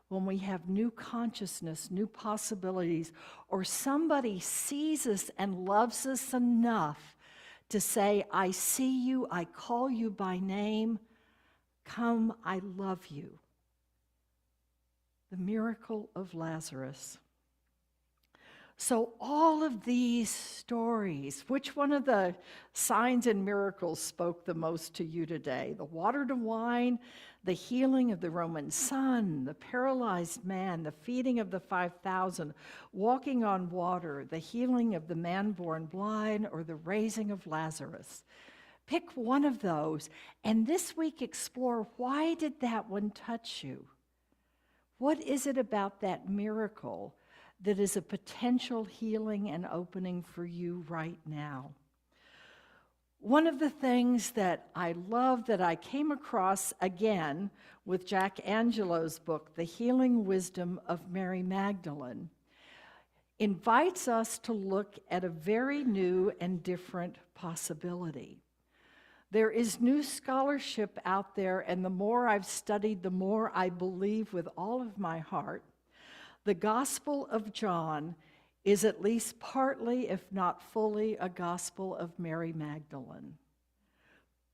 When we have new consciousness, new possibilities, or somebody sees us and loves us enough to say, I see you, I call you by name, Come, I love you. The miracle of Lazarus. So all of these stories, which one of the signs and miracles spoke the most to you today? The water to wine, the healing of the Roman son, the paralyzed man, the feeding of the 5,000, walking on water, the healing of the man born blind, or the raising of Lazarus? Pick one of those, and this week explore, why did that one touch you? What is it about that miracle that is a potential healing and opening for you right now? One of the things that I love that I came across again with Jack Angelo's book, The Healing Wisdom of Mary Magdalene, invites us to look at a very new and different possibility. There is new scholarship out there, and the more I've studied, the more I believe with all of my heart. The Gospel of John is at least partly, if not fully, a gospel of Mary Magdalene.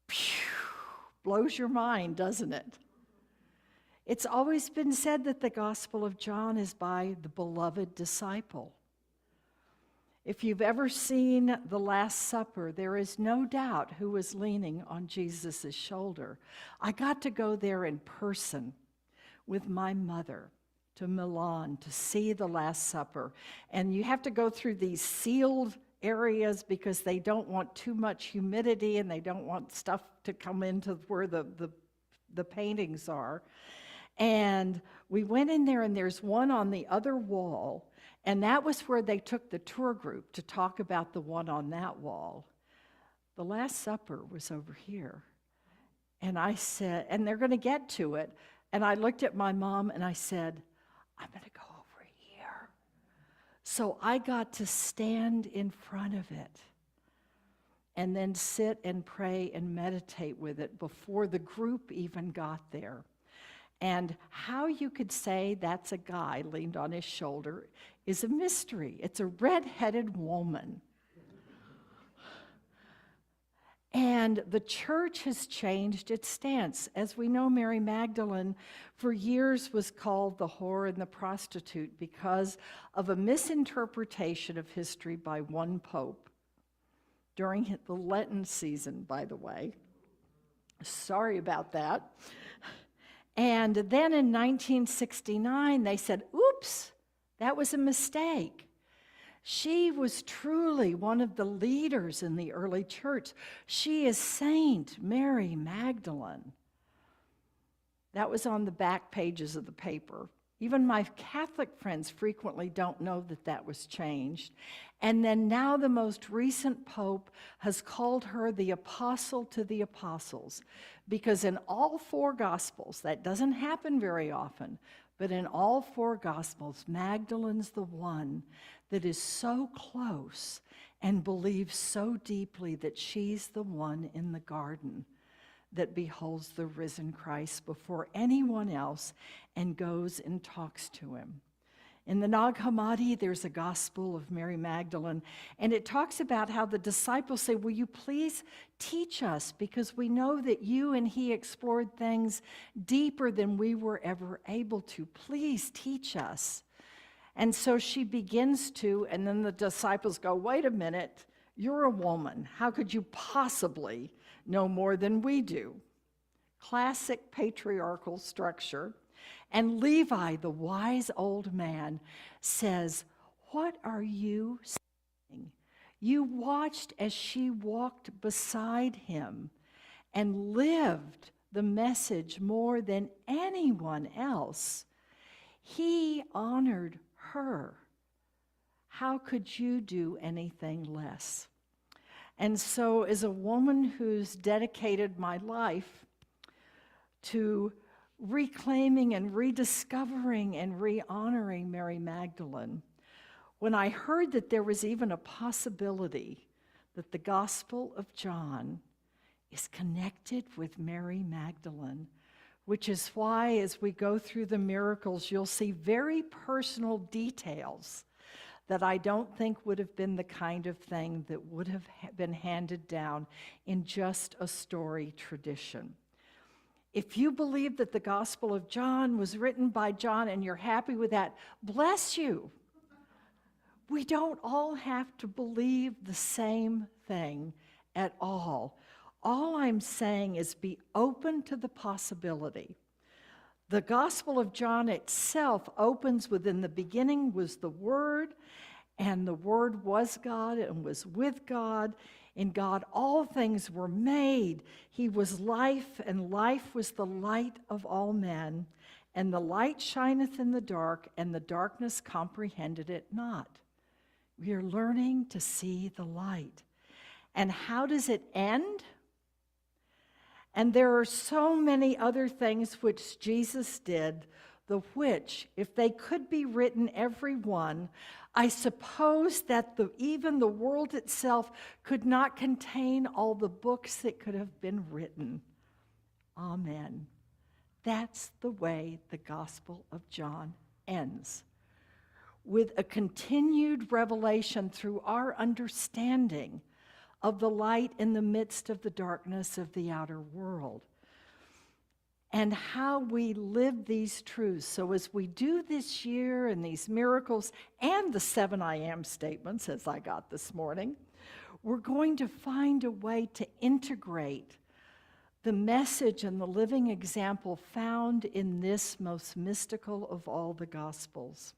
Phew, blows your mind, doesn't it? It's always been said that the Gospel of John is by the beloved disciple. If you've ever seen The Last Supper, there is no doubt who was leaning on Jesus' shoulder. I got to go there in person with my mother to Milan to see The Last Supper. And you have to go through these sealed areas because they don't want too much humidity and they don't want stuff to come into where the paintings are. And we went in there, and there's one on the other wall, and that was where they took the tour group to talk about the one on that wall. The Last Supper was over here. And I said, and they're going to get to it. And I looked at my mom and I said, I'm going to go over here. So I got to stand in front of it and then sit and pray and meditate with it before the group even got there. And how you could say that's a guy leaned on his shoulder is a mystery. It's a red-headed woman. And the church has changed its stance. As we know, Mary Magdalene for years was called the whore and the prostitute because of a misinterpretation of history by one pope during the Lenten season, by the way. Sorry about that. And then in 1969, they said, oops, that was a mistake. She was truly one of the leaders in the early church. She is Saint Mary Magdalene. That was on the back pages of the paper. Even my Catholic friends frequently don't know that that was changed. And then now the most recent pope has called her the apostle to the apostles, because in all four gospels, that doesn't happen very often, but in all four gospels, Magdalene's the one that is so close and believes so deeply that she's the one in the garden that beholds the risen Christ before anyone else and goes and talks to him. In the Nag Hammadi, there's a gospel of Mary Magdalene, and it talks about how the disciples say, will you please teach us, because we know that you and he explored things deeper than we were ever able to. Please teach us. And so she begins to, and then the disciples go, wait a minute, you're a woman. How could you possibly know more than we do? Classic patriarchal structure. And Levi, the wise old man, says, what are you saying? You watched as she walked beside him and lived the message more than anyone else. He honored her. How could you do anything less? And so, as a woman who's dedicated my life to reclaiming and rediscovering and re-honoring Mary Magdalene, when I heard that there was even a possibility that the Gospel of John is connected with Mary Magdalene, which is why as we go through the miracles, you'll see very personal details that I don't think would have been the kind of thing that would have been handed down in just a story tradition. If you believe that the Gospel of John was written by John and you're happy with that, bless you. We don't all have to believe the same thing at all. All I'm saying is be open to the possibility. The Gospel of John itself opens with, in the beginning was the Word, and the Word was God and was with God. In God all things were made. He was life, and life was the light of all men. And the light shineth in the dark, and the darkness comprehended it not. We are learning to see the light. And how does it end? And there are so many other things which Jesus did, the which, if they could be written every one, I suppose that even the world itself could not contain all the books that could have been written. Amen. That's the way the Gospel of John ends, with a continued revelation through our understanding of the light in the midst of the darkness of the outer world, and how we live these truths. So as we do this year and these miracles and the 7 I am statements, as I got this morning, we're going to find a way to integrate the message and the living example found in this most mystical of all the Gospels.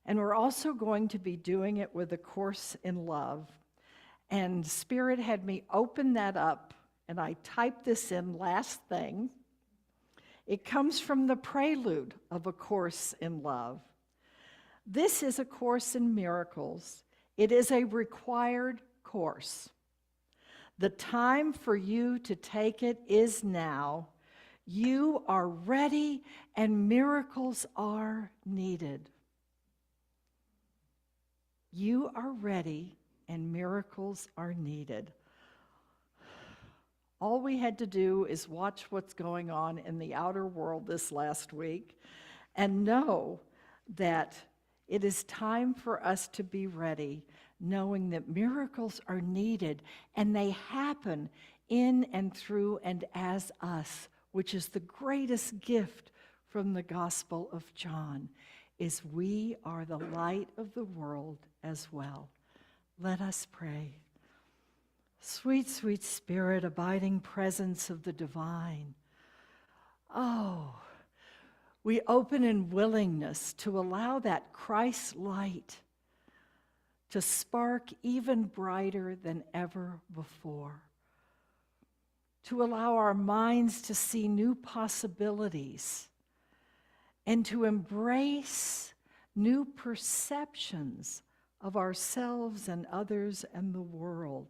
And we're also going to be doing it with A Course in Love. And Spirit had me open that up, and I typed this in last thing. It comes from the prelude of A Course in Love. This is A Course in Miracles. It is a required course. The time for you to take it is now. You are ready, and miracles are needed. You are ready, and miracles are needed. All we had to do is watch what's going on in the outer world this last week and know that it is time for us to be ready, knowing that miracles are needed and they happen in and through and as us, which is the greatest gift from the Gospel of John, is we are the light of the world as well. Let us pray. Sweet, sweet Spirit, abiding presence of the divine. Oh, we open in willingness to allow that Christ light to spark even brighter than ever before, to allow our minds to see new possibilities and to embrace new perceptions of ourselves and others and the world.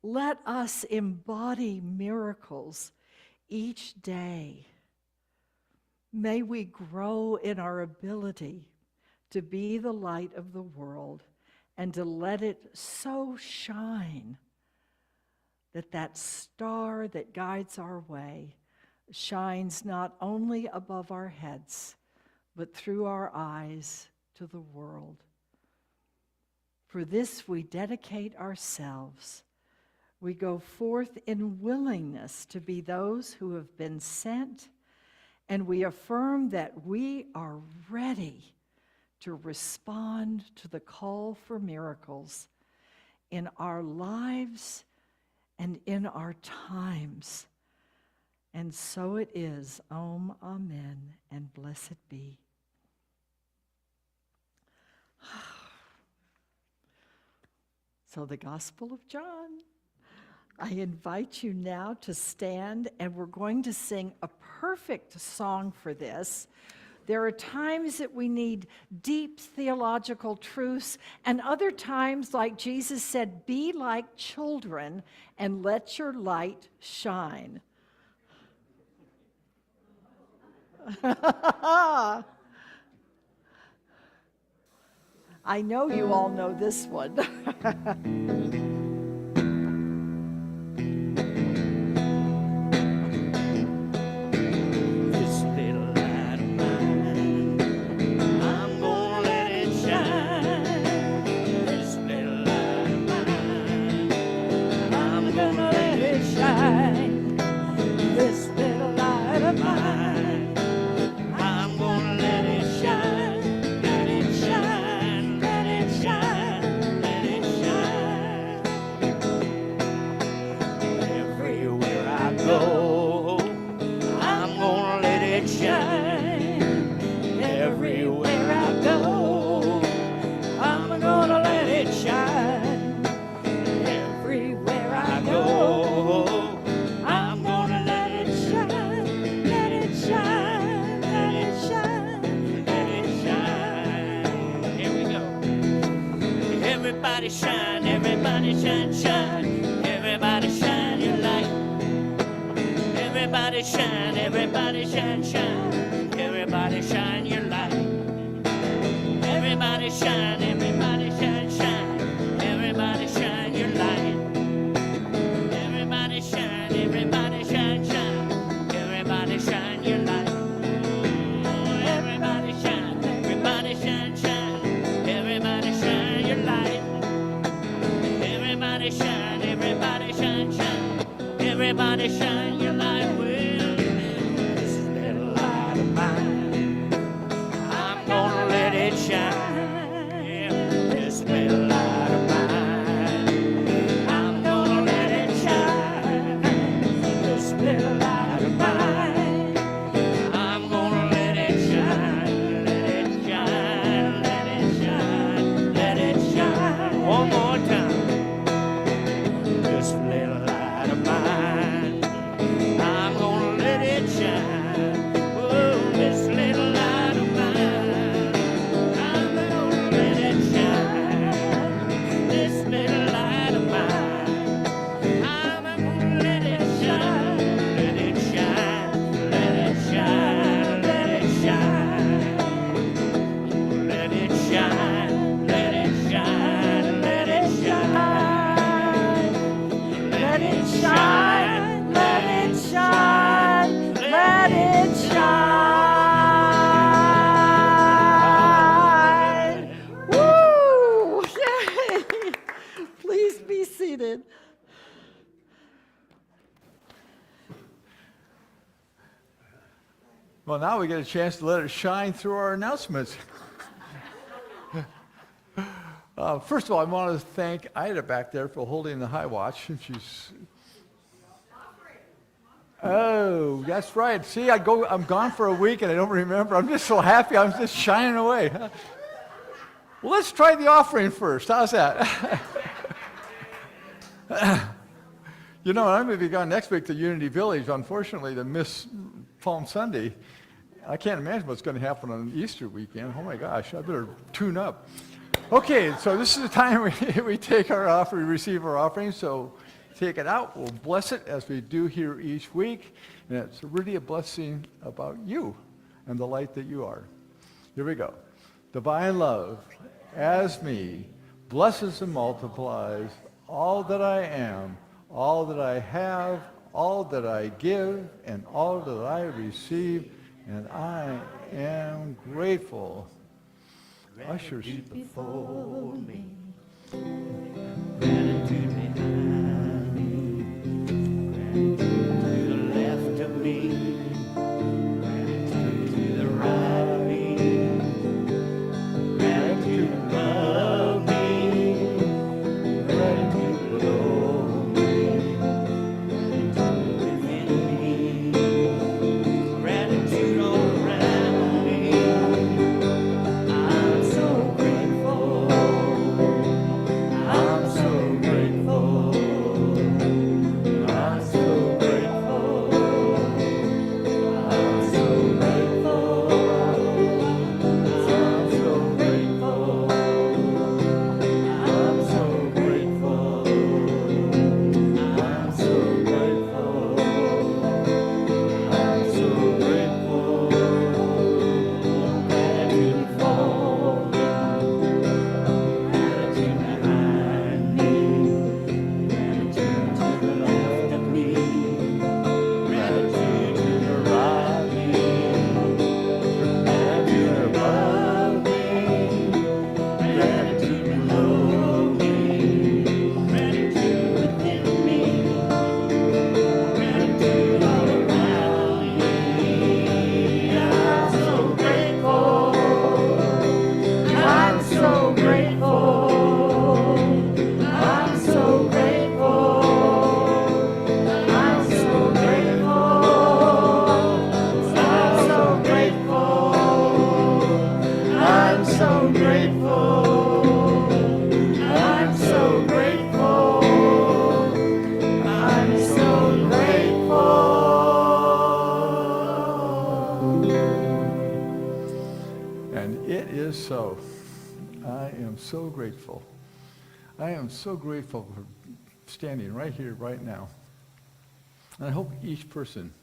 Let us embody miracles each day. May we grow in our ability to be the light of the world and to let it so shine that that star that guides our way shines not only above our heads, but through our eyes to the world. For this we dedicate ourselves. We go forth in willingness to be those who have been sent, and we affirm that we are ready to respond to the call for miracles in our lives and in our times. And so it is. Om, amen, and blessed be. So the Gospel of John. I invite you now to stand, and we're going to sing a perfect song for this. There are times that we need deep theological truths, and other times, like Jesus said, be like children and let your light shine. I know you all know this one. This little light of mine, I'm gonna let it shine. This little light of mine, I'm gonna let it shine. This little Everybody shine, everybody shine, shine. Everybody shine your light. Everybody shine, everybody shine, shine. Everybody shine your light. Everybody shine, everybody shine, shine. Everybody shine your light. Everybody shine, everybody shine, shine. Everybody shine your light. Oh, everybody shine, everybody shine, shine. Everybody shine your light. Everybody shine, everybody shine, shine. Everybody shine your light. Well, this little light of mine, I'm gonna let it shine. Yeah, this little light of mine, I'm gonna let it shine. This little light of mine, I'm gonna let it shine. Let it shine, let it shine, let it shine. One more time. This little light of mine, I'm gonna let it shine. Oh, this little light of mine, I'm gonna let it shine. This little light of mine, I'm gonna let it shine. Let it shine, let it shine, let it shine. Let it shine, let it shine, let it shine. Let it shine, let it shine, let it shine. Woo! Yay! Please be seated. Well, now we get a chance to let it shine through our announcements. First of all, I want to thank Ida back there for holding the high watch. And she's. Oh, that's right. See, I'm gone for a week and I don't remember. I'm just so happy. I'm just shining away. Well, let's try the offering first. How's that? You know, I'm going to be gone next week to Unity Village, unfortunately, to miss Palm Sunday. I can't imagine what's going to happen on Easter weekend. Oh my gosh, I better tune up. Okay, so this is the time we take our offering, receive our offering. So take it out. We'll bless it as we do here each week. And it's really a blessing about you and the light that you are. Here we go. Divine love, as me, blesses and multiplies all that I am, all that I have, all that I give, and all that I receive, and I am grateful. Ushers. Before me, gratitude behind me, gratitude to the left of me, gratitude to the right of me, gratitude above me, gratitude below me, gratitude within me, gratitude all around me. I'm so grateful. I'm so grateful. I'm so grateful. I'm so grateful. I'm so grateful. I'm so grateful. I'm so grateful. I'm so grateful. Gratitude for me. Gratitude behind me, gratitude to the left of me, gratitude to the right of me, gratitude above me, gratitude below me, gratitude within me, gratitude all around me. I'm so grateful. I'm so grateful. I'm so grateful. I'm so grateful. I'm so grateful. I'm so grateful. I'm so grateful. I'm so grateful. And it is so. I am so grateful. I am so grateful for standing right here, right now. And I hope each person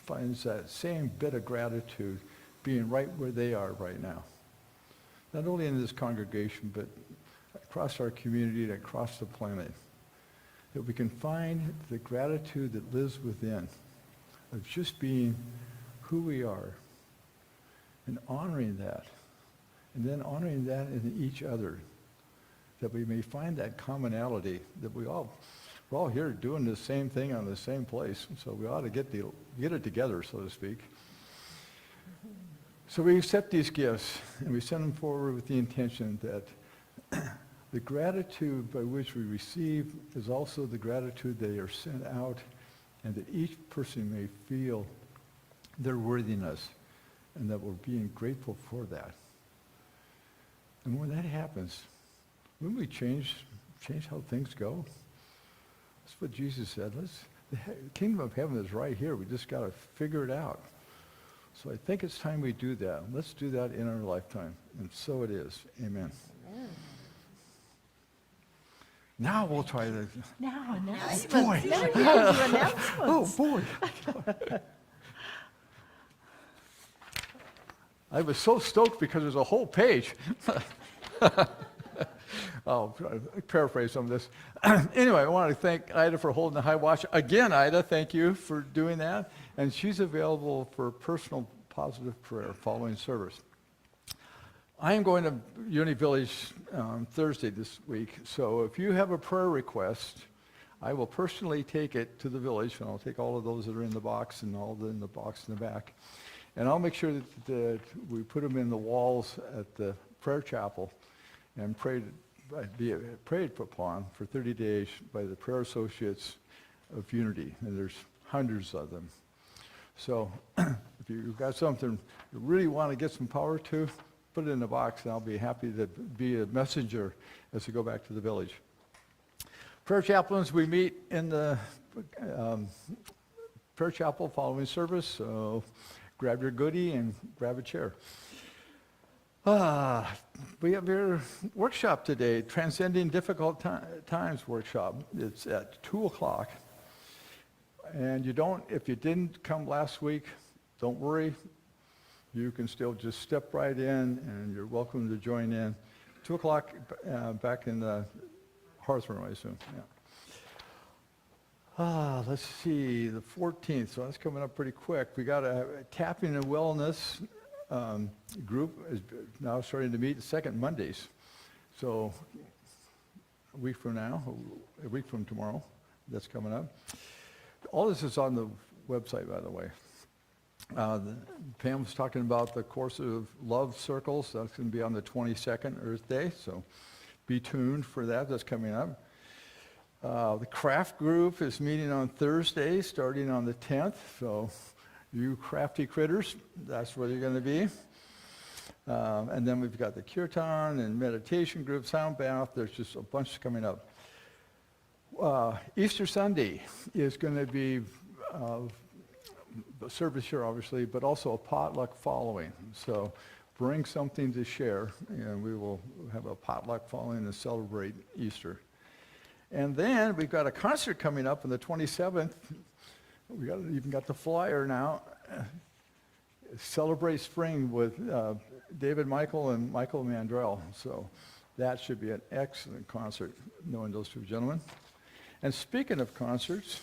finds that same bit of gratitude being right where they are right now. Not only in this congregation, but across our community and across the planet. That we can find the gratitude that lives within of just being who we are and honoring that. And then honoring that in each other. That we may find that commonality that we're all here doing the same thing on the same place. So we ought to get it together, so to speak. So we accept these gifts and we send them forward with the intention that the gratitude by which we receive is also the gratitude they are sent out, and that each person may feel their worthiness and that we're being grateful for that. And when that happens, when we change how things go, that's what Jesus said. The kingdom of heaven is right here. We just got to figure it out. So I think it's time we do that. Let's do that in our lifetime. And so it is. Amen. Amen. Now we'll try the... Now, announcements. Boy. Now you can do announcements. Oh, boy. I was so stoked because there's a whole page. I'll paraphrase some of this. Anyway, I want to thank Ida for holding the high watch. Again, Ida, thank you for doing that. And she's available for personal positive prayer following service. I am going to Uni Village Thursday this week. So if you have a prayer request, I will personally take it to the village, and I'll take all of those that are in the box and all in the box in the back. And I'll make sure that we put them in the walls at the prayer chapel and be prayed upon for 30 days by the Prayer Associates of Unity. And there's hundreds of them. So if you've got something you really want to get some power to, put it in the box, and I'll be happy to be a messenger as we go back to the village. Prayer chaplains, we meet in the prayer chapel following service, so grab your goodie and grab a chair. We have your workshop today, Transcending Difficult Times workshop. It's at 2 o'clock. And if you didn't come last week, don't worry. You can still just step right in, and you're welcome to join in. 2 o'clock back in the Hearth Room, I assume. Yeah. Let's see, the 14th, so that's coming up pretty quick. We got a Tapping and Wellness group is now starting to meet the second Mondays. So a week from tomorrow, that's coming up. All this is on the website, by the way. Pam was talking about the course of love circles. That's going to be on the 22nd, Earth Day, so be tuned for that. That's coming up. The craft group is meeting on Thursday, starting on the 10th. So you crafty critters, that's where you're going to be. And then we've got the kirtan and meditation group, sound bath. There's just a bunch coming up. Easter Sunday is going to be a service here, obviously, but also a potluck following. So bring something to share, and we will have a potluck following to celebrate Easter. And then we've got a concert coming up on the 27th. We even got the flyer now. Celebrate Spring with David Michael and Michael Mandrell. So that should be an excellent concert, knowing those two gentlemen. And speaking of concerts,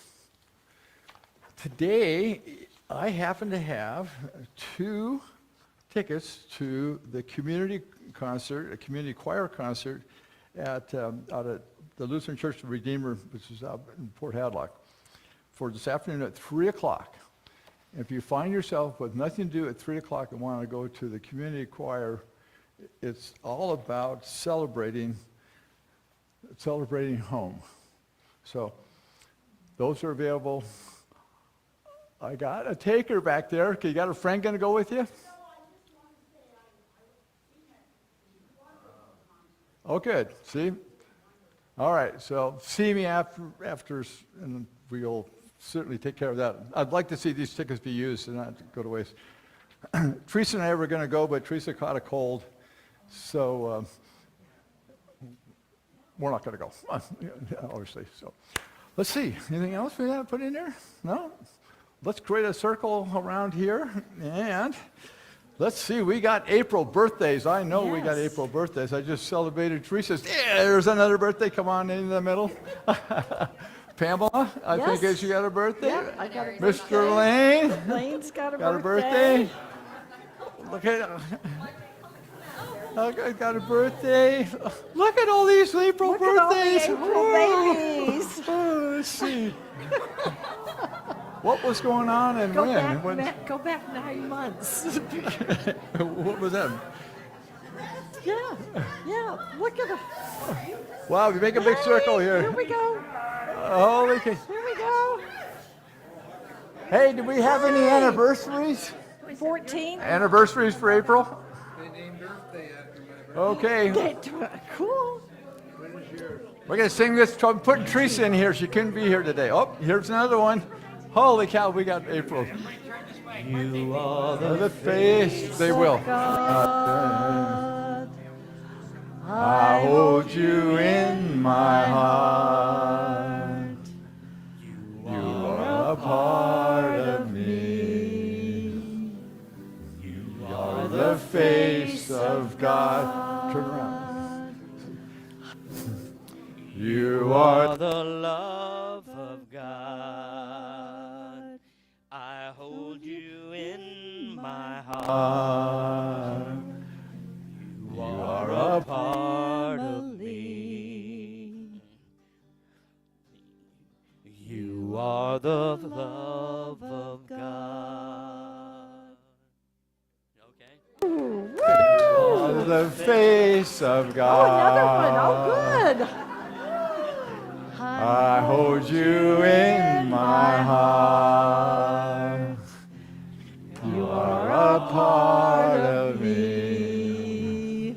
today I happen to have 2 tickets to the community concert, a community choir concert out at the Lutheran Church of the Redeemer, which is out in Port Hadlock, for this afternoon at 3 o'clock. If you find yourself with nothing to do at 3 o'clock and want to go to the community choir, it's all about celebrating home. So those are available. I got a taker back there. Okay, you got a friend going to go with you? Oh, good. See? All right, so see me after, and we'll certainly take care of that. I'd like to see these tickets be used and not go to waste. Teresa and I were going to go, but Teresa caught a cold. So we're not going to go, obviously. So, let's see. Anything else we have to put in there? No? Let's create a circle around here, and let's see. We got April birthdays. I know we got Yes. April birthdays. I just celebrated Teresa's. Yeah, there's another birthday. Come on in the middle. Pamela, I think Yes. she got a birthday. Yeah, I got a Mr. Lane Lane's got a got a birthday. birthday. Look at. I got a birthday. Look at all these April Look at all the birthdays. April Whoa. babies. Oh, let's see. What was going on and Go when? back, When- go back 9 months. What was that? yeah, look at them. Wow, we make a big circle Here here. we go. Holy cow. Here we go. Hey, do we have any anniversaries? 14. Anniversaries for April? Okay, Cool. we're gonna sing this. I'm putting Teresa in here. She couldn't be here today. Oh, here's another one. Holy cow, we got April. You are The face, they will. God, I hold you in my heart. You are a part of me. You are the face of God. Turn around. You are the love of God. I hold you in my heart. You are a part of me. You are the love of God. Okay. the face of God. Oh, another one. Oh, good. I hold you in my heart. You are a part of me. You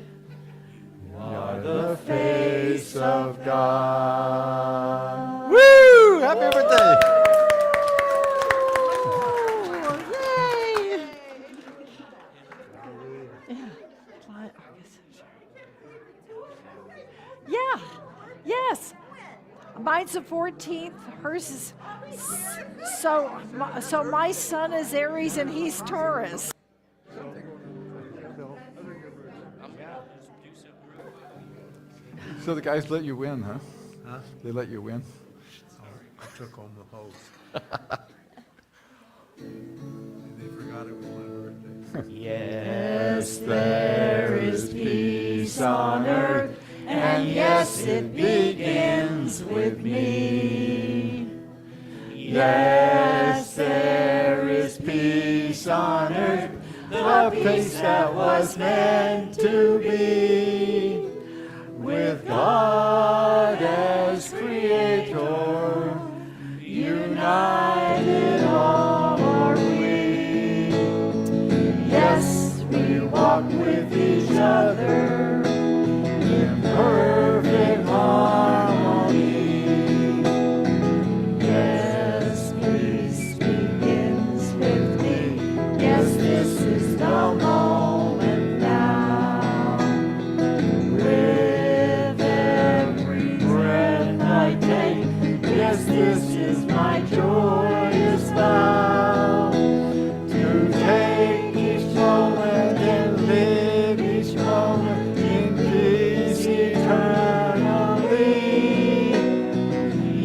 are the face of God. Woo! Happy birthday! Oh, yay! Yeah. Yes. Mine's the 14th. Hers is so my son is Aries and he's Taurus. So the guys let you win, huh? Huh? They let you win? I took home the hose. They forgot it was my birthday. Yes, there is peace on earth, and yes, it begins with me. Yes, there is peace on earth, the peace that was meant to be. With God as creator, united all are we. Yes, we walk with each other in perfect harmony. Yes, peace begins with me. Yes, this is the moment now. With every breath I take, yes, this is my joyous vow. To take each moment and live each moment in peace eternally.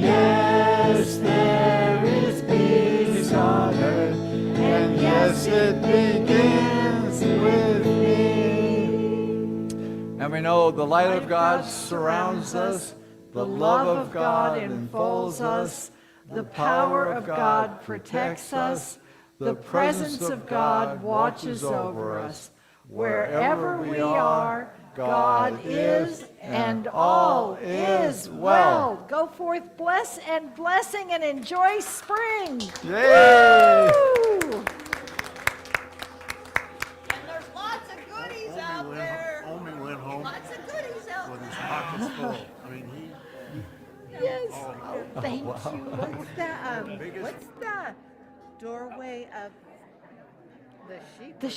Yes, there is peace on earth, and yes, it begins with me. And we know the light of God surrounds us, the love of God enfolds us, the power of God protects us, the presence of God watches over us. Wherever we are, God is, and all is well. Go forth, bless and blessing, and enjoy spring. Yay! Woo! And there's lots of goodies out there. Omi went home Lots of goodies out with there. his pockets full. I mean, Yes. Oh, thank you. What's the doorway of the sheep? The